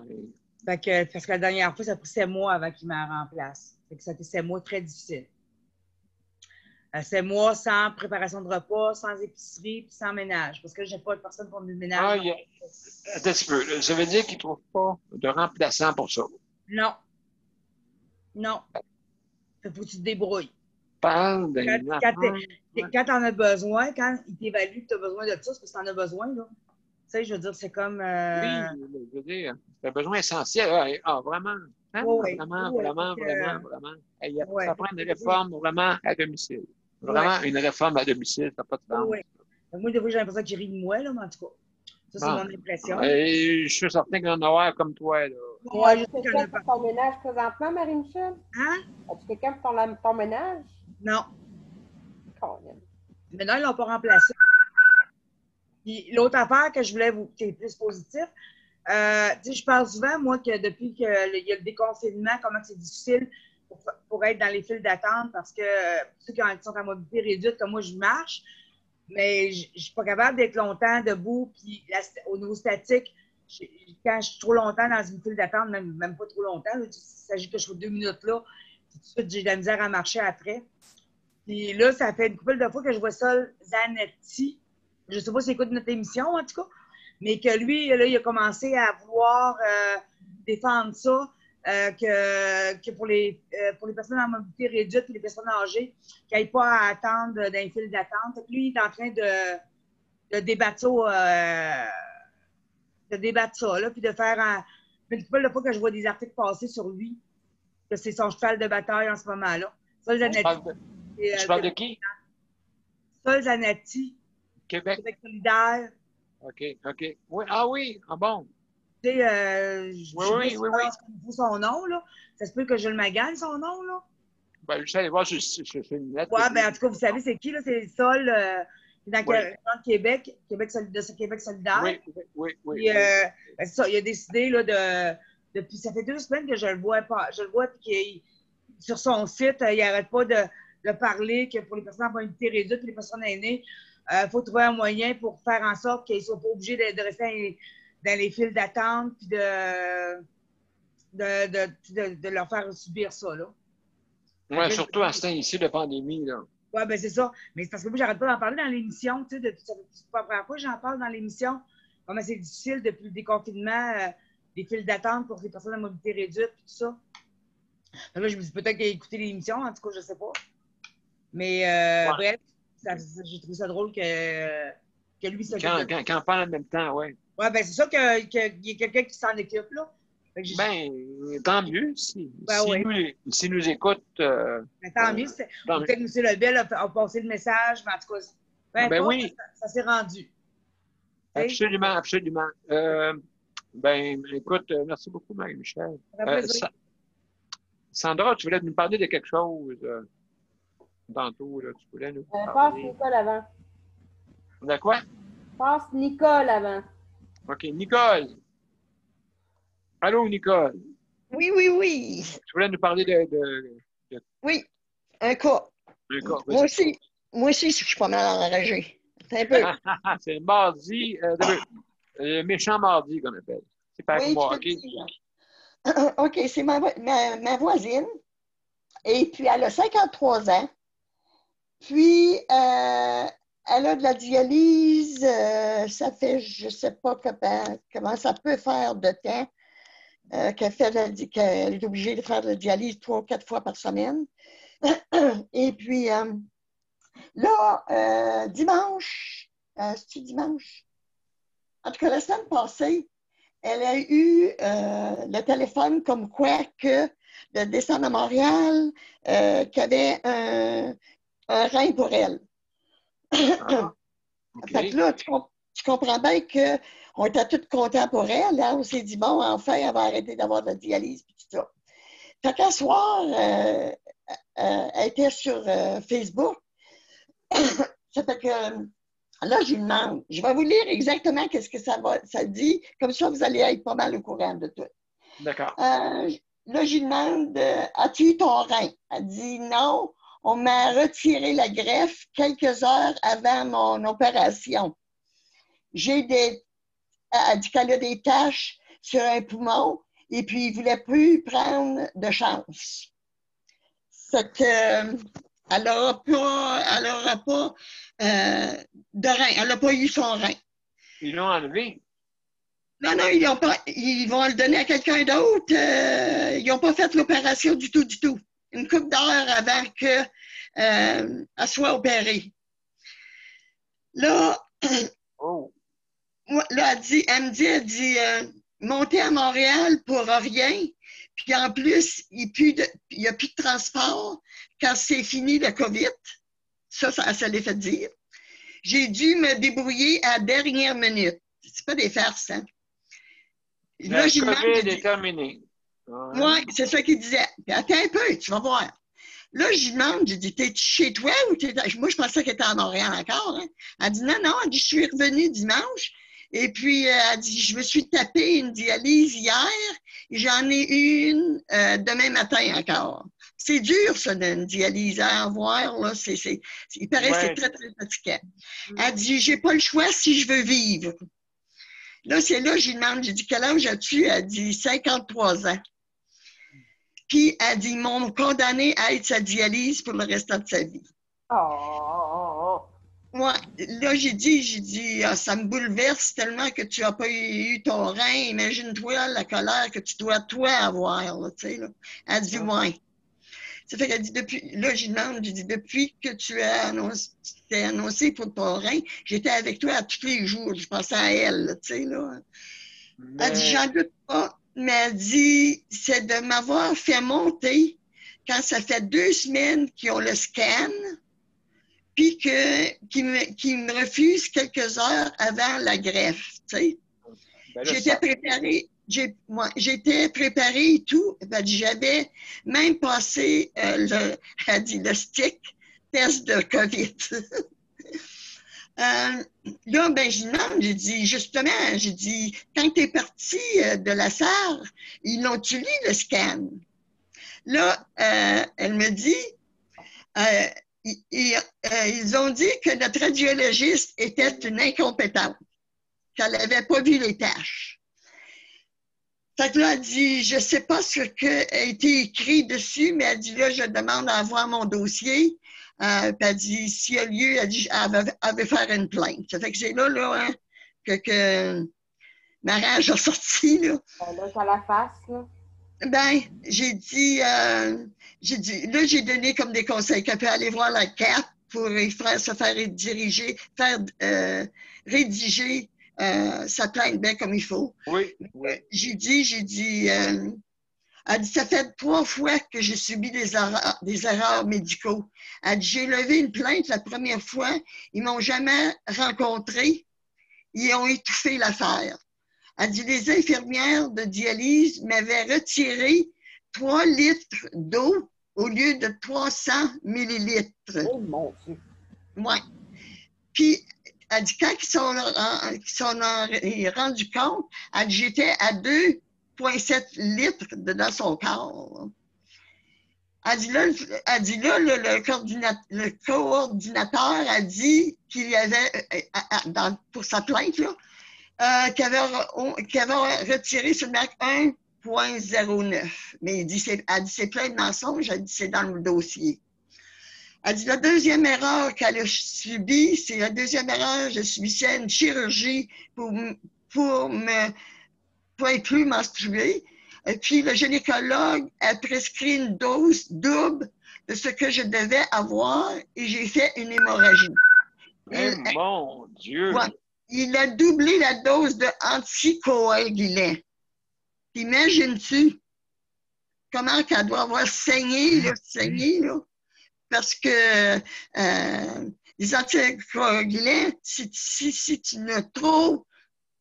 Fait que, parce que la dernière fois, ça a pris 7 mois avant qu'il me remplace. Fait que ça a été 7 mois très difficiles. 7 mois sans préparation de repas, sans épicerie, puis sans ménage. Parce que je n'ai pas de personne pour me ménage. Attends un petit peu. Ça veut dire qu'ils ne trouvent pas de remplaçant pour ça. Non. Non. Faut que tu te débrouilles. Parle d'un quand tu en as besoin, quand il t'évalue que tu as besoin de ça, c'est parce que tu en as besoin, là. Tu sais, je veux dire, c'est comme. Oui, je veux dire, c'est un besoin essentiel. Ah, vraiment. Hein? Oui, Vraiment. Hey, oui. ça prend une réforme vraiment à domicile. Vraiment une réforme à domicile, ça n'a pas de sens. Oui. Moi, des fois, j'ai l'impression qu'il rit de moi, là, mais en tout cas. Ça, c'est mon impression. Je suis certain qu'il y en a avoir comme toi, là. Ouais, As-tu quelqu'un pour ton ménage présentement, Marie-Michel? Hein? As-tu quelqu'un pour ton ménage? Non. Colin. Mais non, ils ne l'ont pas remplacé. Puis l'autre affaire que je voulais qui est plus positif, tu sais, je parle souvent, moi, que depuis qu'il y a le déconfinement, comment c'est difficile pour être dans les files d'attente parce que ceux qui sont à mobilité réduite, comme moi, je marche, mais je ne suis pas capable d'être longtemps debout. Puis au niveau statique, quand je suis trop longtemps dans une file d'attente, même pas trop longtemps, là, il s'agit que je sois 2 minutes là, puis tout de suite, j'ai de la misère à marcher après. Puis là, ça fait une couple de fois que je vois Sol Zanetti. Je ne sais pas s'il écoute notre émission, en tout cas, mais que lui, là, il a commencé à vouloir défendre ça, que pour les personnes en mobilité réduite et les personnes âgées, qui n'aillent pas à attendre dans les files d'attente. Lui, il est en train de débattre ça, là, puis de faire une couple de fois que je vois des articles passer sur lui, que c'est son cheval de bataille en ce moment-là. Sol Zanetti. Tu parles de qui? Sol Zanetti. Québec solidaire. OK. Oui, ah oui, ah bon. Tu sais, oui. Son nom, là. Ça se peut que je le magane, son nom, là. Ben, je sais aller voir sur une lettre. Ouais, ben, en tout cas, vous savez, c'est qui, là? C'est Sol, dans le Québec solidaire. Oui. Puis, c'est ça, il a décidé, là, depuis, ça fait 2 semaines que je le vois, puis sur son site, il n'arrête pas de parler que pour les personnes en mobilité réduite et les personnes aînées, il faut trouver un moyen pour faire en sorte qu'ils ne soient pas obligés de rester dans les files d'attente puis de leur faire subir ça, là. Oui, surtout en ce temps ici de pandémie, là. Oui, ben c'est ça. Mais c'est parce que moi, j'arrête pas d'en parler dans l'émission, tu sais, c'est pas la première fois que j'en parle dans l'émission, comment c'est difficile depuis le déconfinement, les files d'attente pour les personnes à mobilité réduite et tout ça. Donc là, je me dis peut-être qu'il a écouté l'émission, en tout cas, je ne sais pas. Mais bref, j'ai trouvé ça drôle que lui s'occupe. Quand on parle en même temps, oui. Oui, ben c'est ça qu'il y a quelqu'un qui s'en occupe, là. Fait que Ben, tant mieux. Ben oui. S'ils nous écoutent, mais tant mieux. tant mieux. Peut-être que M. Lebel a passé le message, mais en tout cas, peu Ben importe, oui. ça s'est rendu. Absolument, absolument. Ben, écoute, merci beaucoup, Marie-Michel. Ça fait plaisir. Sandra, tu voulais nous parler de quelque chose tantôt, là, tu voulais nous Passe parler. Nicole avant. De quoi? Passe Nicole avant. OK, Nicole. Allô, Nicole. Oui, oui, oui. Tu voulais nous parler de Oui, un cas. un cas. Moi aussi, je suis pas mal enragée. C'est un peu. C'est mardi, le méchant mardi qu'on appelle. C'est pas Oui, moi, je OK? te dis. OK, c'est ma voisine. Et puis, elle a 53 ans. Puis, elle a de la dialyse. Ça fait, je ne sais pas comment ça peut faire de temps qu'elle est obligée de faire de la dialyse 3 ou 4 fois par semaine. Et puis, là, dimanche, c'est-tu dimanche? En tout cas, la semaine passée, elle a eu le téléphone comme quoi que de descendre à Montréal, qu'il y avait un rein pour elle. OK. Fait que là, tu comprends bien qu'on était tous contents pour elle. Hein? On s'est dit, bon, enfin, elle va arrêter d'avoir de la dialyse et tout ça. Fait qu'un soir, elle était sur Facebook. Ça fait que là, je lui demande, je vais vous lire exactement qu'est-ce que ça dit. Comme ça, vous allez être pas mal au courant de tout. D'accord. Là, je lui demande, as-tu eu ton rein? Elle dit non. On m'a retiré la greffe quelques heures avant mon opération. Elle dit qu'elle a des taches sur un poumon et puis il ne voulait plus prendre de chance. C'est que elle n'aura pas de rein. Elle n'a pas eu son rein. Ils l'ont enlevé. Non, ils vont le donner à quelqu'un d'autre. Ils n'ont pas fait l'opération du tout. Une couple d'heures avant qu'elle soit opérée. Là, là, elle me dit, monter à Montréal pour rien. Puis en plus, il n'y a plus de transport quand c'est fini le COVID. Ça l'est fait dire. J'ai dû me débrouiller à la dernière minute. C'est pas des farces, hein? Là, le COVID est terminé. Oui, c'est ça qu'il disait. Puis attends un peu, tu vas voir. Là, je lui demande, j'ai dit, t'es-tu chez toi ou t'es... Moi, je pensais qu'elle était à Montréal encore. Hein? Elle dit, non, elle dit, je suis revenue dimanche. Et puis, elle dit, je me suis tapé une dialyse hier et j'en ai une demain matin encore. C'est dur, ça, d'une dialyse à avoir. Là. Il paraît que c'est très, très fatigant. Elle dit, j'ai pas le choix si je veux vivre. Là, c'est là, je lui demande, j'ai dit, quel âge as-tu? Elle dit, 53 ans. Puis, elle dit, ils m'ont condamné à être sa dialyse pour le restant de sa vie. Moi, là, j'ai dit, ça me bouleverse tellement que tu n'as pas eu ton rein. Imagine-toi la colère que tu dois, toi, avoir, là, tu sais, là. Elle dit, ouais. Ça fait qu'elle dit, là, je lui demande, j'ai dit, depuis que tu t'es annoncé pour ton rein, j'étais avec toi à tous les jours. Je pensais à elle, là, tu sais, là. Elle dit, j'en doute pas, mais elle dit, c'est de m'avoir fait monter quand ça fait 2 semaines qu'ils ont le scan, puis qu'ils me refusent quelques heures avant la greffe, tu sais. Ben j'étais préparée et tout. Ben, j'avais même passé le stick test de COVID. Là, ben, je demande, j'ai dit, justement, quand tu es parti de la SAR, ils l'ont-tu lu le scan? Là, elle me dit, ils ont dit que notre radiologiste était une incompétente, qu'elle n'avait pas vu les tâches. Fait que là, elle dit, je ne sais pas ce qui a été écrit dessus, mais elle dit, là, je demande à avoir mon dossier. Puis elle dit, s'il y a lieu, elle dit, elle veut faire une plainte. Ça fait que c'est là hein, que ma rage a sorti, là. Là, ça la face, là. Ben, j'ai dit, là, j'ai donné comme des conseils qu'elle peut aller voir la CAP pour se faire rédiger sa plainte bien comme il faut. Oui, oui. J'ai dit, elle dit, ça fait 3 fois que j'ai subi des erreurs médicaux. Elle dit, j'ai levé une plainte la première fois, ils m'ont jamais rencontré, ils ont étouffé l'affaire. Elle dit, les infirmières de dialyse m'avaient retiré 3 litres d'eau au lieu de 300 millilitres. Oh mon Dieu. Ouais. Puis, elle dit, quand ils sont rendus compte, elle dit, j'étais à 2,7 litres dans son corps. Elle dit, là, le coordinateur a dit qu'il y avait, pour sa plainte, là, qu'il avait retiré seulement 1,09. Mais elle dit, c'est plein de mensonges, elle dit, c'est dans le dossier. Elle dit, la deuxième erreur qu'elle a subie, c'est la deuxième erreur, je subissais une chirurgie pour être plus menstruée. Et puis, le gynécologue a prescrit une dose double de ce que je devais avoir et j'ai fait une hémorragie. Mon Dieu! Ouais, il a doublé la dose de anticoagulant. Imagines-tu comment qu'elle doit avoir saigné, là? Parce que les anticoagulants, si tu n'as trop,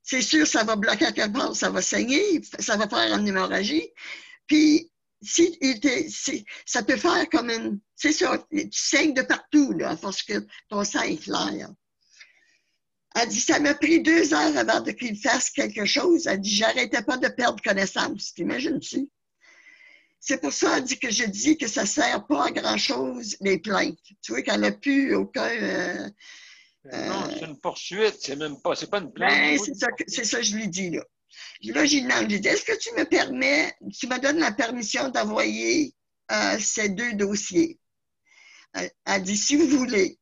c'est sûr, ça va bloquer à quelque part, ça va saigner, ça va faire une hémorragie. Puis, ça peut faire comme une... C'est ça, tu saignes de partout, là, à force que ton sang est clair. Elle dit, ça m'a pris 2 heures avant qu'il fasse quelque chose. Elle dit, j'arrêtais pas de perdre connaissance. T'imagines-tu? C'est pour ça, elle dit, que je dis que ça ne sert pas à grand-chose, les plaintes. Tu vois qu'elle n'a plus aucun... non, c'est une poursuite, c'est même pas, c'est pas une plainte. C'est ça que je lui dis, là. Là, j'ai demandé, est-ce que tu me donnes la permission d'envoyer ces 2 dossiers? Elle dit, si vous voulez.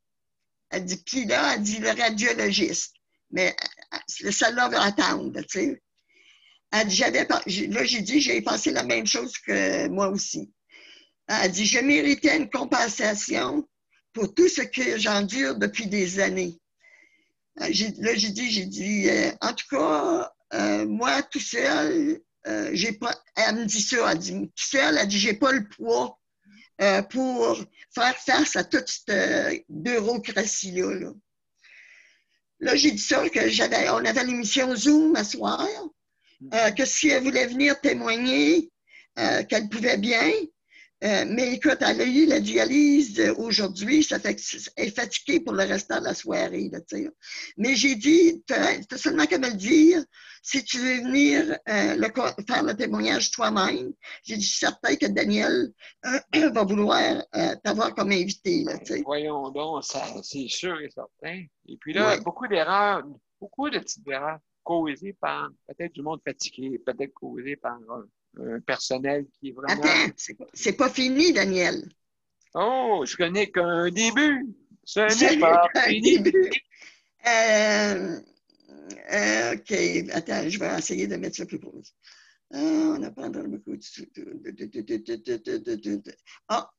Elle dit, puis là, elle dit, le radiologiste. Mais celle-là va attendre, tu sais. Elle dit, là, j'ai dit, j'ai pensé la même chose que moi aussi. Elle dit, je méritais une compensation pour tout ce que j'endure depuis des années. Là, j'ai dit, en tout cas, moi, tout seul, j'ai pas, elle me dit ça, elle dit, tout seul, elle dit, j'ai pas le poids pour faire face à toute cette bureaucratie-là. Là, là j'ai dit ça, on avait l'émission Zoom à soir, que si elle voulait venir témoigner, qu'elle pouvait bien. Mais écoute, elle a eu la dialyse aujourd'hui, ça fait qu'elle est fatiguée pour le restant de la soirée. Là, mais j'ai dit, tu as seulement qu'à me le dire, si tu veux venir faire le témoignage toi-même. J'ai dit, je suis certain que Daniel va vouloir t'avoir comme invité. Là, voyons donc, c'est sûr et certain. Et puis là, beaucoup d'erreurs, beaucoup de petites erreurs causées par peut-être du monde fatigué, peut-être causées par un personnel qui est vraiment... Attends, c'est pas fini, Daniel. Oh, je connais qu'un début. Ce n'est pas fini. Début. OK, attends, je vais essayer de mettre ça plus pause. On apprendra beaucoup de... Ah!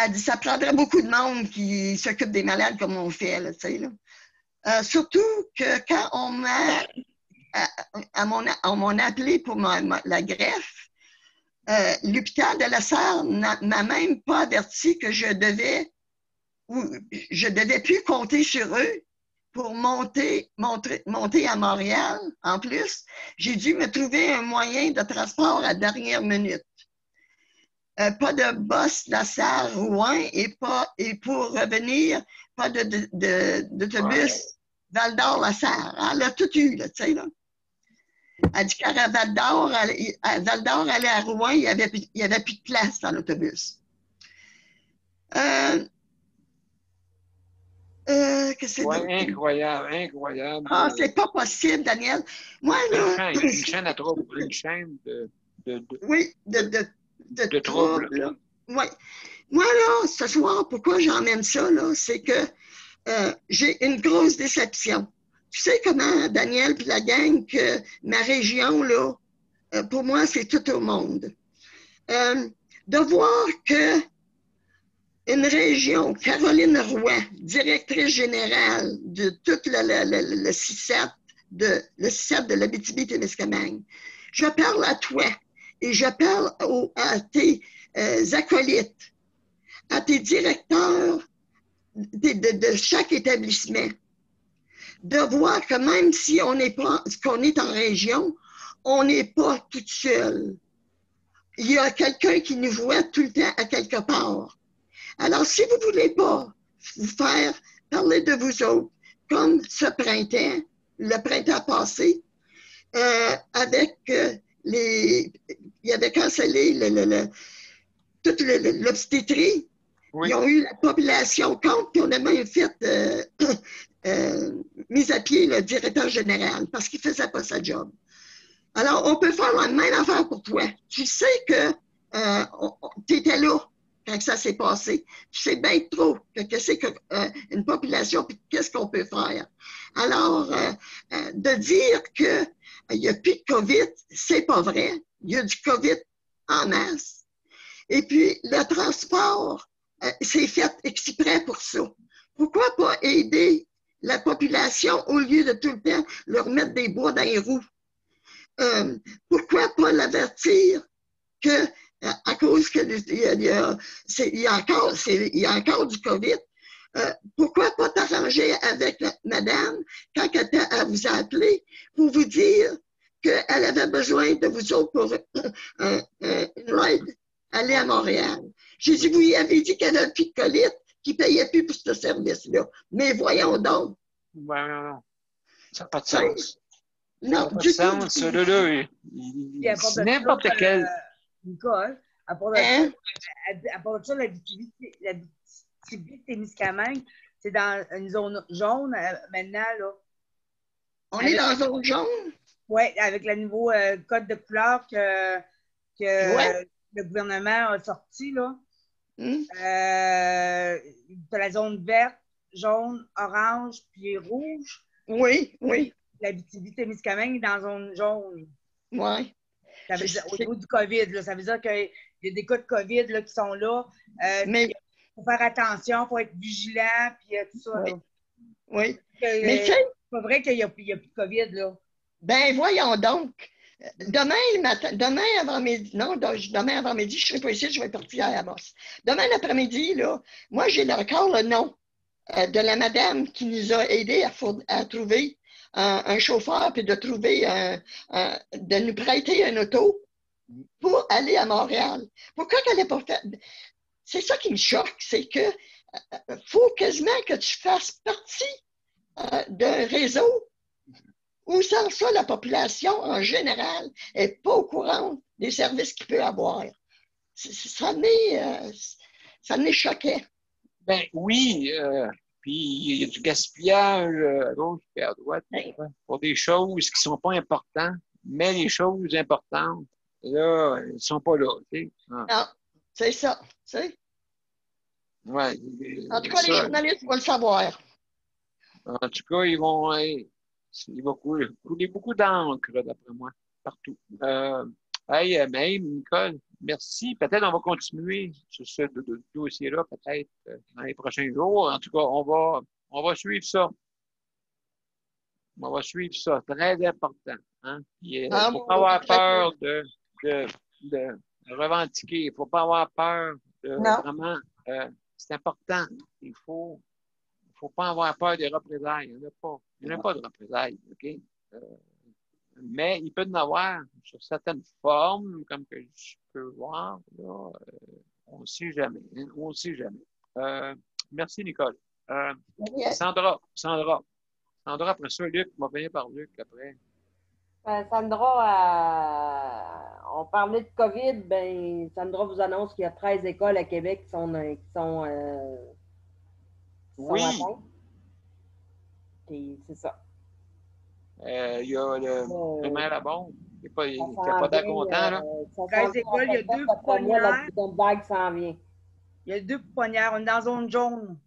Elle dit, ça prendrait beaucoup de monde qui s'occupe des malades comme on fait, là, tu sais, là. Surtout que quand on m'a appelé pour la greffe, l'hôpital de la Sarre m'a même pas averti que je devais plus compter sur eux pour monter à Montréal. En plus, j'ai dû me trouver un moyen de transport à dernière minute. Pas de bus La Sarre Rouen et pour revenir, pas d'autobus Val-d'Or-La Sarre. Elle a tout eu, là, tu sais, là. Elle dit qu'à Val-d'Or, aller à Rouen, il n'y avait plus de place dans l'autobus. Incroyable. Ah, c'est pas possible, Daniel. Moi, là... Une chaîne à trouble. Une chaîne de oui, de trouble. Oui. Moi, là, ce soir, pourquoi j'emmène ça, là, c'est que j'ai une grosse déception. Tu sais comment, Daniel puis la gang, que ma région, là, pour moi, c'est tout au monde. De voir que une région, Caroline Roy, directrice générale de tout le CISAT le CISAT de l'Abitibi-Témiscamingue, je parle à toi et je parle à tes acolytes, à tes directeurs de chaque établissement, de voir que même si on n'est pas, qu'on est en région, on n'est pas tout seul. Il y a quelqu'un qui nous voit tout le temps à quelque part. Alors, si vous ne voulez pas vous faire parler de vous autres, comme ce printemps, le printemps passé, avec il y avait cancellé toute l'obstétrie. Oui. Ils ont eu la population contre, puis on a même fait mise à pied le directeur général parce qu'il ne faisait pas sa job. Alors, on peut faire la même affaire pour toi. Tu sais que tu étais là quand ça s'est passé. Tu sais bien trop qu'est-ce qu'une population puis qu'est-ce qu'on peut faire. Alors, de dire qu'il n'y a plus de COVID, c'est pas vrai. Il y a du COVID en masse. Et puis, le transport, c'est fait exprès pour ça. Pourquoi pas aider la population au lieu de tout le temps leur mettre des bois dans les roues? Pourquoi pas l'avertir que, à cause qu'il y a encore du COVID, pourquoi pas t'arranger avec madame quand elle vous a appelé pour vous dire qu'elle avait besoin de vous autres pour une ride, aller à Montréal. J'ai dit, vous y avez dit qu'elle avait plus de colite, qui ne payait plus pour ce service-là. Mais voyons donc. Non. Ça n'a pas de sens. Non, du sens. Là, n'importe quel. Nicole, à part de ça, la Témiscamingue, c'est dans une zone jaune maintenant. Là. On est dans une zone jaune? Oui, avec le nouveau code de couleur que le gouvernement a sorti. Là. La zone verte, jaune, orange, puis rouge. Oui. L'Abitibi-Témiscamingue est dans la zone jaune. Oui. Ça veut dire, au niveau du COVID, là, ça veue dire qu'il y a des cas de COVID là, qui sont là. Mais il faut faire attention, il faut être vigilant, puis tout ça. Oui. Là. Oui. Mais c'est pas vrai qu'il n'y a plus de COVID, là. Ben, voyons donc. Demain avant-midi, je ne serai pas ici, je vais partir à Amos. Demain l'après-midi, là, moi, j'ai encore le nom de la madame qui nous a aidés à trouver un chauffeur puis de nous prêter un auto pour aller à Montréal. Pourquoi qu'elle n'est pas faite? C'est ça qui me choque, c'est que faut quasiment que tu fasses partie d'un réseau où sans ça, la population en général n'est pas au courant des services qu'il peut avoir. Ça m'est choqué. Ben oui, puis il y a du gaspillage à gauche et à droite pour des choses qui ne sont pas importantes, mais les choses importantes, là, elles ne sont pas là. Tu sais. Non, c'est ça. Tu sais. Ouais, en tout cas, les journalistes vont le savoir. En tout cas, il va couler beaucoup d'encre, d'après moi, partout. Même, Nicole, merci. Peut-être on va continuer sur ce dossier-là, peut-être dans les prochains jours. En tout cas, on va suivre ça. On va suivre ça. Très important. Hein? Il ne faut pas avoir peur de revendiquer. Il ne faut pas avoir peur de vraiment. C'est important. Il ne faut pas avoir peur des représailles. Il n'y en a pas de représailles. OK? Mais il peut y en avoir sur certaines formes, comme que je peux voir. Là, on ne sait jamais. Hein? On ne sait jamais. Merci, Nicole. Sandra, après ça, Luc, on va venir par Luc après. Sandra, on parlait de COVID, ben Sandra vous annonce qu'il y a 13 écoles à Québec qui sont oui. Et c'est ça. Il y a le maire à bombe. Il n'y a pas d'air content, là. 13 écoles, il y a 2 pouponnières. Il y a 2 pouponnières. On est dans la zone jaune.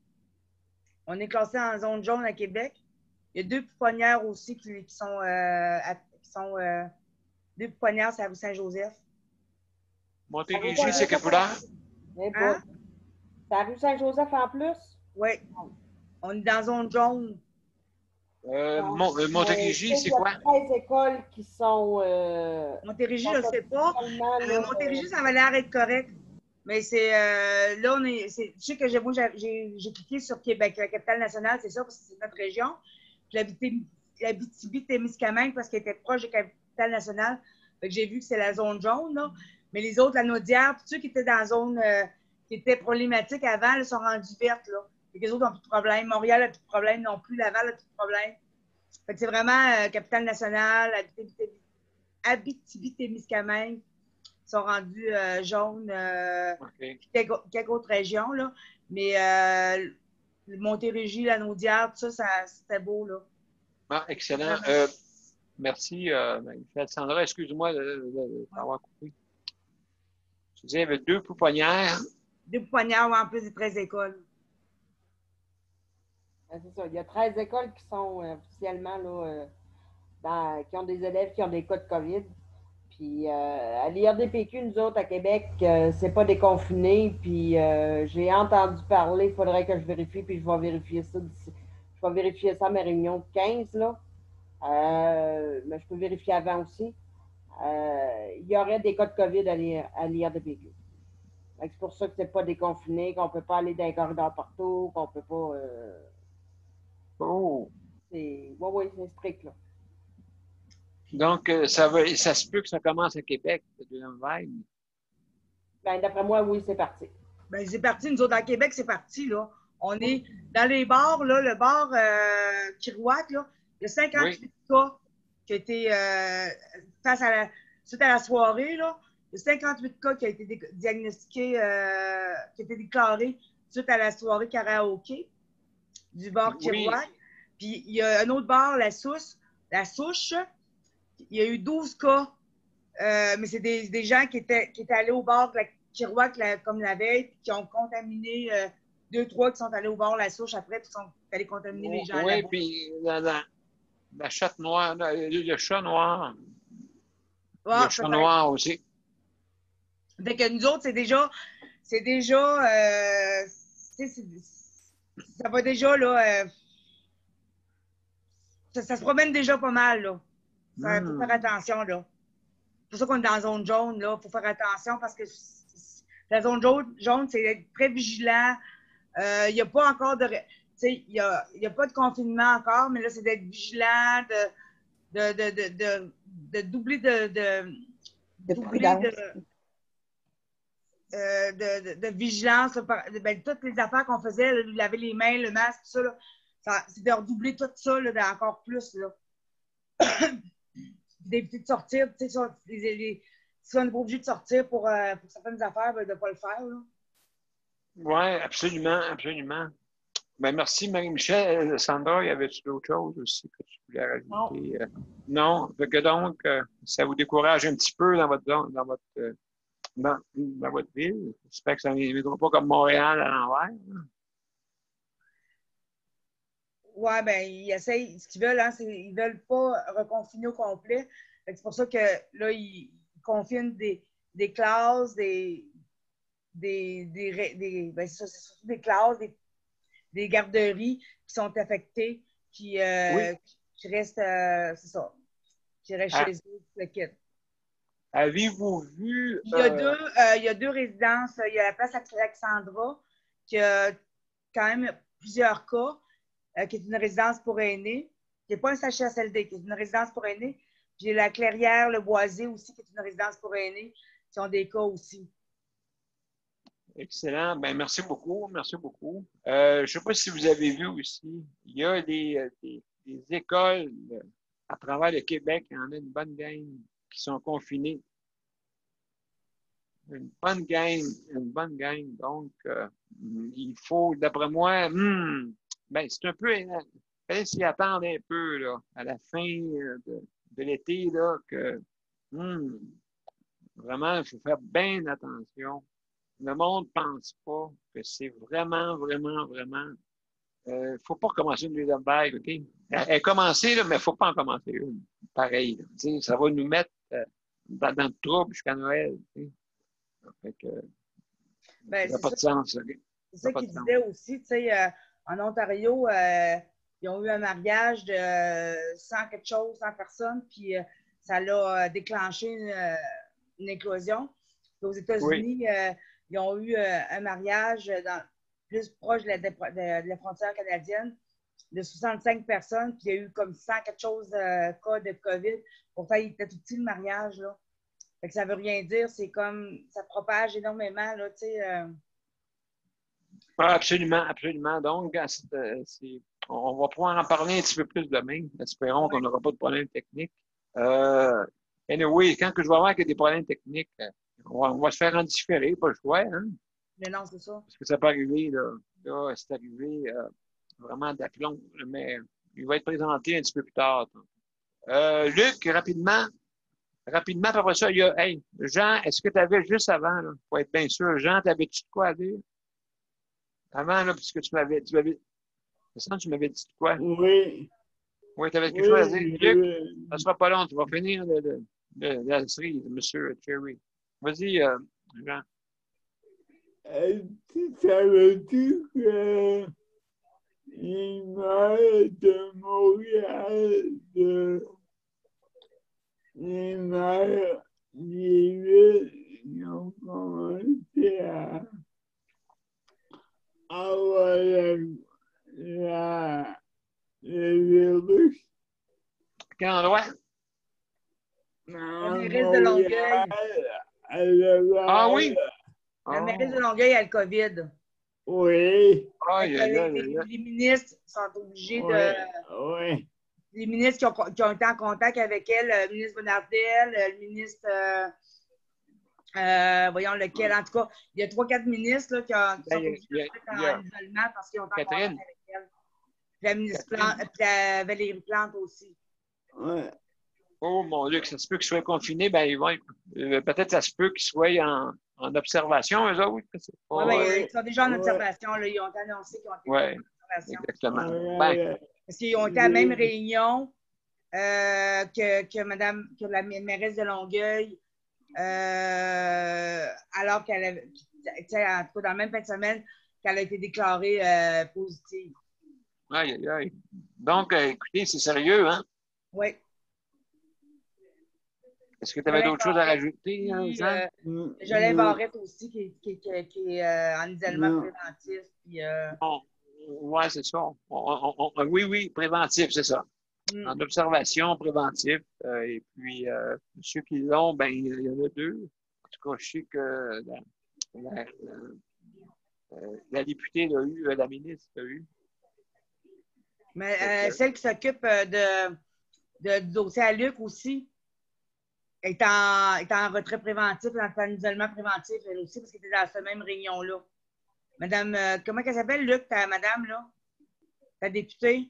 On est classé en zone jaune à Québec. Il y a 2 pouponnières aussi qui sont 2 pouponnières, c'est à Saint-Joseph. Montérégie, c'est quelle couleur? Hein? C'est la rue Saint-Joseph en plus? Oui. On est dans zone jaune. Montérégie, c'est quoi? Il y a 13 écoles qui sont. Montérégie, je ne sais pas. Officiellement, là, Montérégie, ça va l'air être correct. Mais c'est. Là, on est. Je sais que j'ai cliqué sur Québec, la capitale nationale, c'est ça, parce que c'est notre région. Puis l'Abitibi-Témiscamingue, parce qu'elle était proche de la capitale nationale. Fait que j'ai vu que c'est la zone jaune, là. Mais les autres, la Naudière, tous ceux qui étaient dans la zone qui était problématique avant, là, sont rendus vertes, là. Et les autres n'ont plus de problème. Montréal n'a plus de problème non plus. Laval n'a plus de problème. Fait que c'est vraiment capitale nationale, Abitibi-Témiscamingue sont rendus jaunes. Quelques autres régions, là. Mais Montérégie, la Naudière, tout ça, c'était beau, là. Ah, excellent. Merci, Michel. Sandra, excuse-moi de t'avoir coupé. Tu disais, il y avait 2 pouponnières. 2 pouponnières, en plus des 13 écoles. C'est ça. Il y a 13 écoles qui sont officiellement là, qui ont des élèves qui ont des cas de COVID. Puis à l'IRDPQ, nous autres, à Québec, c'est pas déconfiné. Puis j'ai entendu parler, il faudrait que je vérifie, puis je vais vérifier ça d'ici. Je vais vérifier ça à ma réunion de 15, là. Mais je peux vérifier avant aussi. Il y aurait des cas de COVID à l'IRDPQ. C'est pour ça que c'est pas déconfiné, qu'on peut pas aller dans les corridors partout, qu'on peut pas. Oh! Oui, c'est strict, là. Donc, ça se peut que ça commence à Québec, la deuxième vague. Ben, d'après moi, oui, c'est parti. Ben, c'est parti. Nous autres, à Québec, c'est parti, là. On est dans les bars, là, le bar Kirouac, là. Il y a 58 cas qui ont été suite à la soirée, là. Il y a 58 cas qui ont été diagnostiqués, qui ont été déclarés suite à la soirée karaoké du bar Kirouac. Puis il y a un autre bar, La Souche. Il y a eu 12 cas, mais c'est des gens qui étaient allés au bar de la Kirouac comme la veille, puis qui ont contaminé 2-3 qui sont allés au bar La Souche après, puis qui sont allés contaminer les gens. Oui, puis la chatte noire, le chat noir. Le chat noir aussi. Fait que nous autres, c'est déjà ça va déjà, là, ça se promène déjà pas mal, là. Il faut faire attention, là. C'est pour ça qu'on est dans la zone jaune, là. Il faut faire attention parce que la zone jaune, c'est être très vigilant. Il n'y a pas encore de... Il n'y a pas de confinement encore, mais là, c'est d'être vigilant, de doubler de vigilance. Ben, toutes les affaires qu'on faisait, là, laver les mains, le masque, tout ça, là, c'est de redoubler tout ça là, encore plus. Là. D'éviter de sortir, tu sais, si on n'est pas obligé de sortir pour certaines affaires, ben, de ne pas le faire. Oui, absolument, absolument. Ben, merci, Marie-Michel. Sandra, y avait-tu d'autres choses aussi que tu voulais rajouter? Non. Donc, ça vous décourage un petit peu dans votre ville. J'espère que ça ne viendra pas comme Montréal à l'envers. Oui, bien, ils essayent. Ce qu'ils veulent, hein, ils ne veulent pas reconfiner au complet. C'est pour ça que là, ils confinent des classes, ben, c'est surtout des classes, des garderies qui sont affectées, qui restent, c'est ça, qui restent chez eux, le kit. Avez-vous vu... Il y a deux résidences. Il y a la place Alexandra, qui a quand même plusieurs cas, qui est une résidence pour aînés, qui n'est pas un CHSLD, qui est une résidence pour aînés. Puis il y a la Clairière, le Boisé aussi, qui est une résidence pour aînés, qui ont des cas aussi. Excellent. Ben, merci beaucoup. Merci beaucoup. Je ne sais pas si vous avez vu aussi, il y a des écoles à travers le Québec, il y en a une bonne gang qui sont confinés. Une bonne gang. Donc, il faut, d'après moi, ben, c'est un peu, il fallait s'y attendre un peu, là, à la fin de l'été, là, que, vraiment, il faut faire bien attention. Le monde ne pense pas que c'est vraiment, faut pas recommencer une deuxième vague, OK? Elle a commencé, là, mais il ne faut pas en commencer une. Pareil, là, ça va nous mettre dans le trouble jusqu'à Noël. Fait que, ben, ça n'a pas de sens. Okay? C'est ça qu'il disait aussi, tu sais, en Ontario, ils ont eu un mariage de 100 quelque chose, 100 personnes, puis ça l'a déclenché une éclosion. Puis aux États-Unis, ils ont eu un mariage plus proche de la frontière canadienne de 65 personnes, puis il y a eu comme 100 quelque chose cas de COVID. Pourtant, il était tout petit le mariage, là. Fait que ça veut rien dire, c'est comme, ça propage énormément, là, tu sais. Absolument, absolument. Donc, on va pouvoir en parler un petit peu plus demain. Espérons qu'on n'aura pas de problème technique. Anyway, quand que je vais voir qu'il y a des problèmes techniques, on va se faire en différé, pas le choix, hein? Mais non, c'est ça. Parce que ça peut arriver, là. Là, c'est arrivé vraiment d'aplomb, mais il va être présenté un petit peu plus tard. Luc, rapidement, après ça, il y a, hey, Jean, est-ce que tu avais juste avant, là, pour être bien sûr, Jean, t'avais-tu de quoi à dire? Avant, là, puisque tu m'avais dit de quoi? Oui. Oui, tu avais quelque chose à dire. Luc, ça sera pas long, tu vas finir la série de M. Cherry. Vas-y, Jean. Tu savais-tu que les maires de Montréal, les maires des villes, ils ont commencé à avoir le virus Quel endroit? La mairesse de Longueuil. Ah oui? La mairesse de Longueuil a le COVID. Oui. Les ministres sont obligés de. Oui. Les ministres qui ont été en contact avec elle, le ministre Bonnardel, le ministre. Voyons lequel. En tout cas, il y a 3-4 ministres là, qui sont obligés de se mettre en isolement parce qu'ils ont été en contact avec elle. Puis la ministre puis Valérie Plante aussi. Ouais. Oh mon Dieu, que ça se peut qu'ils soient confinés, ben ils vont peut-être ça se peut qu'ils soient en observation, eux autres. Oui, ils sont déjà en observation. Là, ils ont annoncé qu'ils ont été en observation. Exactement. Parce qu'ils ont été à la même réunion que la mairesse de Longueuil, alors qu'elle avait, en tout cas, dans la même fin de semaine, qu'elle a été déclarée positive. Aïe, aïe, aïe. Donc, écoutez, c'est sérieux, hein? Oui. Est-ce que tu avais d'autres choses à rajouter, Jean? Jolin Barrette aussi, qui est en isolement préventif. Oui, c'est ça. Oui, préventif, c'est ça. En observation, préventif. Et puis, ceux qui l'ont, ben, il y en a deux. En tout cas, je sais que la députée l'a eu, la ministre l'a eu. Mais celle qui s'occupe du dossier à Luc aussi est en retrait préventif, en isolement préventif, elle aussi, parce qu'elle était dans cette même réunion-là. Madame, comment elle s'appelle, Luc, ta madame, là? Ta députée?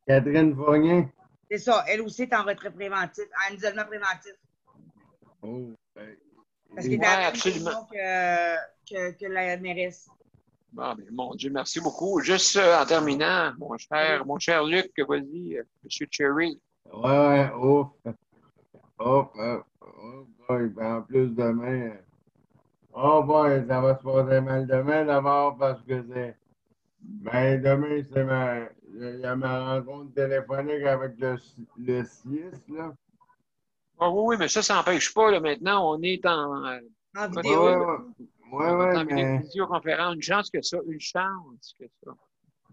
Catherine Fournier. C'est ça, elle aussi est en retrait préventif, en isolement préventif. Oh, parce qu'elle est dans la même réunion que la mairesse. Bon, mais mon Dieu, merci beaucoup. Juste en terminant, mon cher Luc, vas-y, M. Cherry. Ouais, ouf. En plus demain. Oh boy, ça va se passer mal demain d'abord parce que c'est. Ben, demain, il y a ma rencontre téléphonique avec le CIS, là. Oh, oui, mais ça n'empêche pas, là, maintenant, on est en vidéo. En visioconférence. Une chance que ça.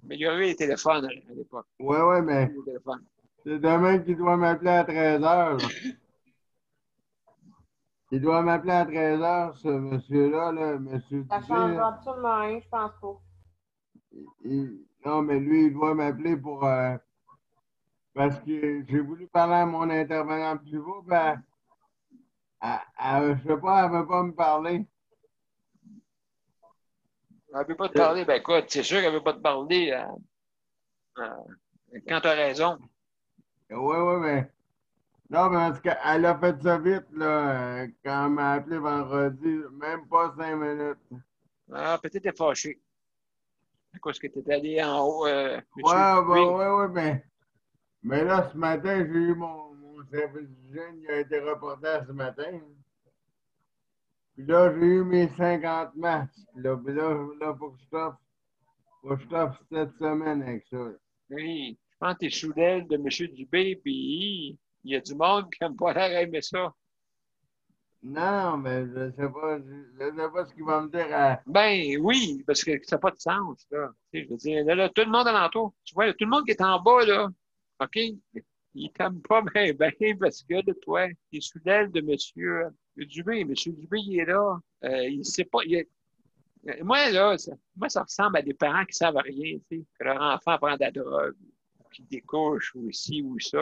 Mais il y a eu les téléphones à l'époque. Oui, mais c'est demain qu'il doit m'appeler à 13h. Il doit m'appeler à 13h, ce monsieur-là, là, monsieur Ça changera absolument rien, je pense pas. Non, mais lui, il doit m'appeler pour... parce que j'ai voulu parler à mon intervenant pivot, ben, je sais pas, elle ne veut pas me parler. Elle ne veut pas te parler. Ben écoute, c'est sûr qu'elle ne veut pas te parler quand tu as raison. Oui, mais... Non, mais parce qu'elle a fait ça vite, là, quand elle m'a appelé vendredi, même pas 5 minutes. Ah, peut-être t'es fâché. À cause que tu es allé en haut. Ouais, mais là, ce matin, j'ai eu mon service d'hygiène, il a été reporté à ce matin. Puis là, j'ai eu mes 50 masques. Là, faut que je t'offre Faut que je t'offre cette semaine avec ça. Oui, je pense que t'es sous l'aile de M. Dubé, puis il y a du monde qui n'aime pas l'air aimer ça. Non, mais je sais pas ce qu'il va me dire à... Ben oui, parce que ça n'a pas de sens, là. Tu sais, je veux dire, là, tout le monde alentour, tu vois, là, tout le monde qui est en bas, là, OK? Il t'aime pas bien, ben, parce que, là, toi, tu es sous l'aile de M. Dubé. M. Dubé, il est là. Il sait pas. Moi, là, ça ressemble à des parents qui savent rien, tu sais, que leur enfant prend de la drogue, ou qui découche, ou ci, ou ça.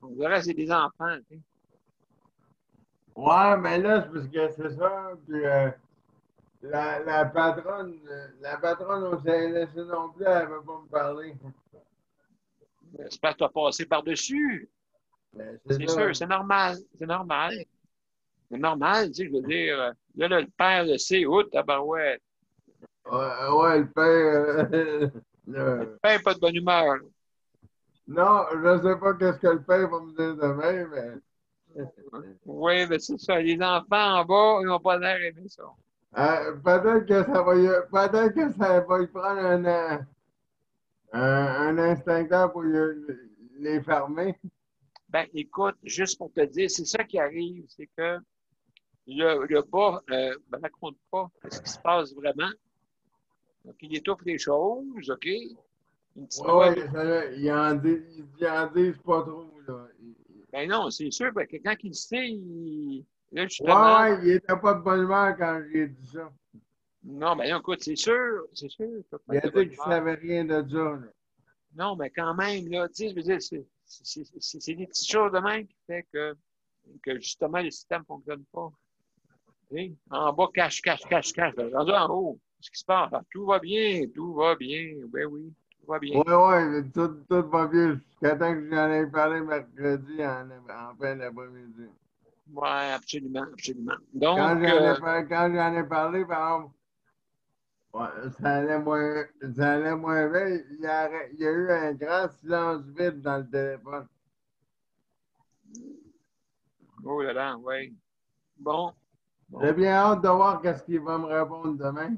On dirait que c'est des enfants, tu sais. Ouais, mais là, c'est parce que c'est ça, puis la patronne au CLSC non plus, elle veut pas me parler. J'espère que tu as passé par-dessus. Ben, C'est ça. sûr, c'est normal. C'est normal. C'est normal, tu sais, je veux dire. Là, le père le sait, tabarouette. Ouais, le père... Le père n'est pas de bonne humeur. Non, je sais pas qu'est-ce que le père va me dire demain, mais... Oui, mais c'est ça. Les enfants en bas, ils n'ont pas l'air aimer ça. Peut-être que peut-être que ça va y prendre un instincteur pour les fermer. Ben, écoute, juste pour te dire, c'est ça qui arrive, c'est que le bas ne raconte pas ce qui se passe vraiment. Donc, il étouffe les choses, OK? Une petite voix. Ouais, ils en disent pas trop, là. Ben non, c'est sûr, ben, que quand il le sait, là, justement. Ouais, il était pas de bonne humeur quand j'ai dit ça. Non, ben non, écoute, c'est sûr, c'est sûr. Il a dit qu'il savait rien de ça, là. Non, mais quand même, là, tu sais, je veux dire, c'est des petites choses de même qui fait que justement, le système ne fonctionne pas. Tu sais, en bas, cache. Rendu en haut, qu'est-ce qui se passe? Ah, tout va bien. Ben oui, tout va bien. Ouais, tout va bien. Jusqu'à temps que j'en ai parlé mercredi en fin d'après-midi. Oui, absolument. Donc, Quand j'en ai parlé, par exemple, ouais, ça allait moins bien. Il y a eu un grand silence vide dans le téléphone. oh là là, oui. Bon. J'ai bien hâte de voir qu'est-ce qu'il va me répondre demain.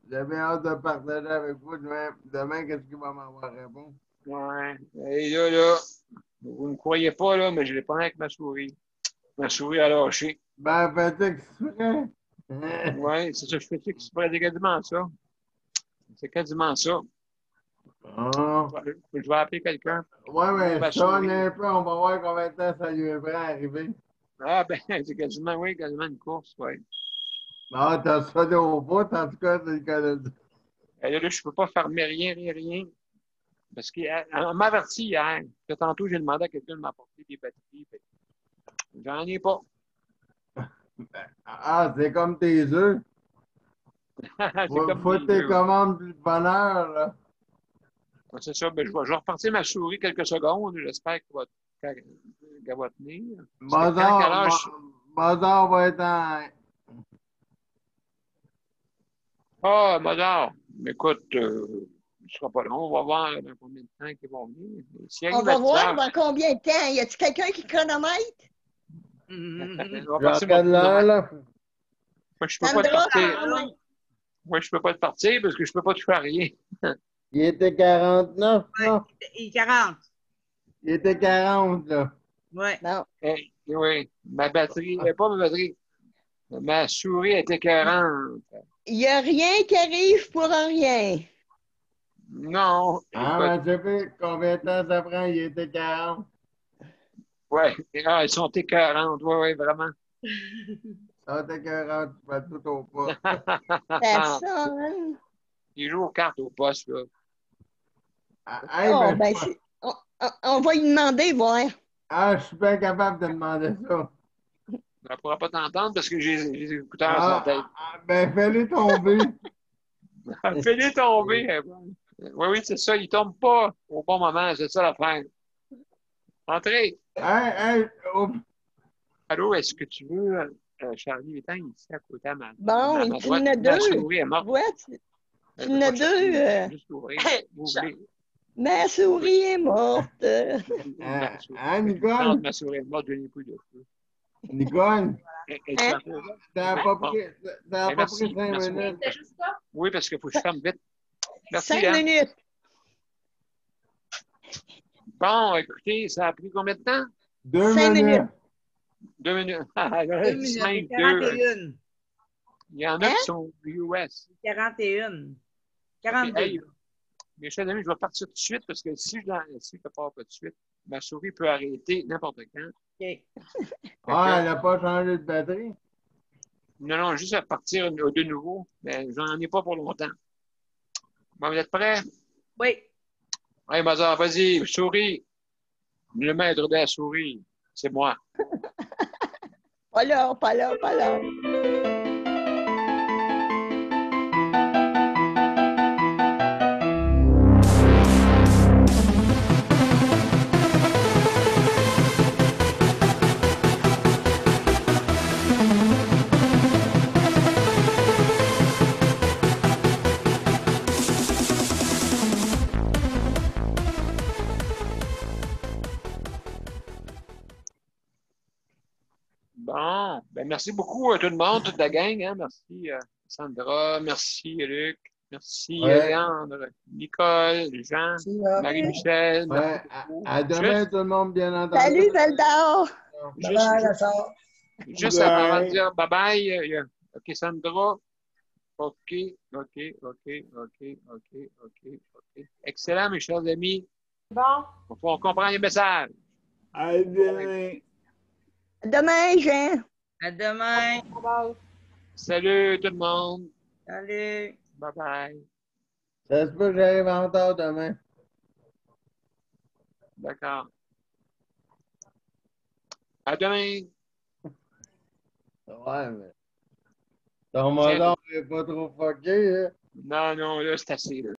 J'ai bien hâte de partager avec vous demain qu'est-ce qu'il va m'avoir répondu. Ouais. Et là, vous ne me croyez pas, là, mais je l'ai pas avec ma souris. Ma souris a lâché. Ben, peut-être que c'est vrai. Oui, c'est ça, je fais c'est quasiment ça. C'est quasiment ça. Oh. Je vais appeler quelqu'un. Ouais, mais Ma sonne souris. un peu, on va voir combien de temps ça lui est prêt à arriver. Ah, ben, c'est quasiment une course, oui. Ah, t'as sonné au bout, en tout cas, c'est le cas de dire. Et là, je ne peux pas fermer rien. Parce qu'elle m'a averti hier. Que tantôt, j'ai demandé à quelqu'un de m'apporter des batteries. J'en ai pas. Ah, c'est comme tes œufs. C'est Faut comme que des tes jeux. commandes plus de bonheur, là. C'est ça. Ben, je vais repartir ma souris quelques secondes. J'espère qu'elle va tenir. Parce que quand elle lâche... Mozart va être en... Ah, Mozart, mais écoute, ce ne sera pas long. On va voir dans combien de temps ils vont venir. Si On va voir dans combien de temps. Y a-t-il quelqu'un qui chronomètre? Je regarde là. Moi, je peux pas te partir. Moi, je peux pas te partir parce que je peux pas toucher à rien. Il était 49, là. Il est 40. Il était 40, là. Ouais. Non. Oui, ma batterie, pas ma batterie. Ma souris était 40. Il n'y a rien qui arrive pour rien. Non. Ah, mais tu sais combien de temps ça prend? Il était 40. Oui, ils sont écœurants. Oui, vraiment. Ça était 40, tu fais tout au pas. C'est ça, hein? Ils jouent aux cartes au poste, là. Ah, On va lui demander, voir. Ah, je suis pas capable de demander ça. On ne pourra pas t'entendre parce que j'ai les écouteurs sur la tête. Ben, fais-les tomber. Fais-les tomber. Oui, c'est ça. Ils ne tombent pas au bon moment. C'est ça l'affaire. Entrez. Allô, est-ce que tu veux, Charlie, étant ici à côté à ma Bon, ma tu droite, en as ma deux. souris est morte. Ouais, tu en as deux. Juste ouvrir. Vous voulez? Ma souris est morte. Nicole? Ma souris est morte, je n'ai plus de feu. Nicole? Hein? Ça n'a pas pris 5 minutes. Oui, parce qu'il faut que je ferme vite. Merci. 5 Hein. minutes. Bon, écoutez, ça a pris combien de temps? 2 5 minutes. minutes. 2 minutes. 2 minutes, Même c'est deux. 41. Il y en a Hein? qui sont US. 41. OK, 42. hey, mes chers amis, je vais partir tout de suite parce que si je ne pars pas tout de suite, ma souris peut arrêter n'importe quand. OK. Ah, elle n'a pas changé de batterie? Non, juste à partir de nouveau, mais j'en ai pas pour longtemps. Bon, vous êtes prêts? Oui. Hey, Mazar, vas-y, souris. Le maître de la souris, c'est moi. Pas là, pas là, pas là. Bon, ben merci beaucoup à tout le monde, toute la gang. Hein? Merci Sandra, merci Luc, merci Ouais. Léandre, Nicole, Jean, Merci, là. Marie-Michel. Ouais, Merci beaucoup. à demain, tout le monde, bien entendu. Salut, Zelda! Bye bye, la sœur. Juste avant de dire bye-bye, il y a OK, Sandra. OK. Excellent, mes chers amis. Bon, On comprend les messages. À demain. À demain, Jean! À demain. bye. Salut tout le monde. Salut. Bye-bye. Ça se peut que j'arrive en retard demain. D'accord. À demain. Ouais, mais ton moteur n'est pas trop fucké, hein? Non, là, c'est assez. Là.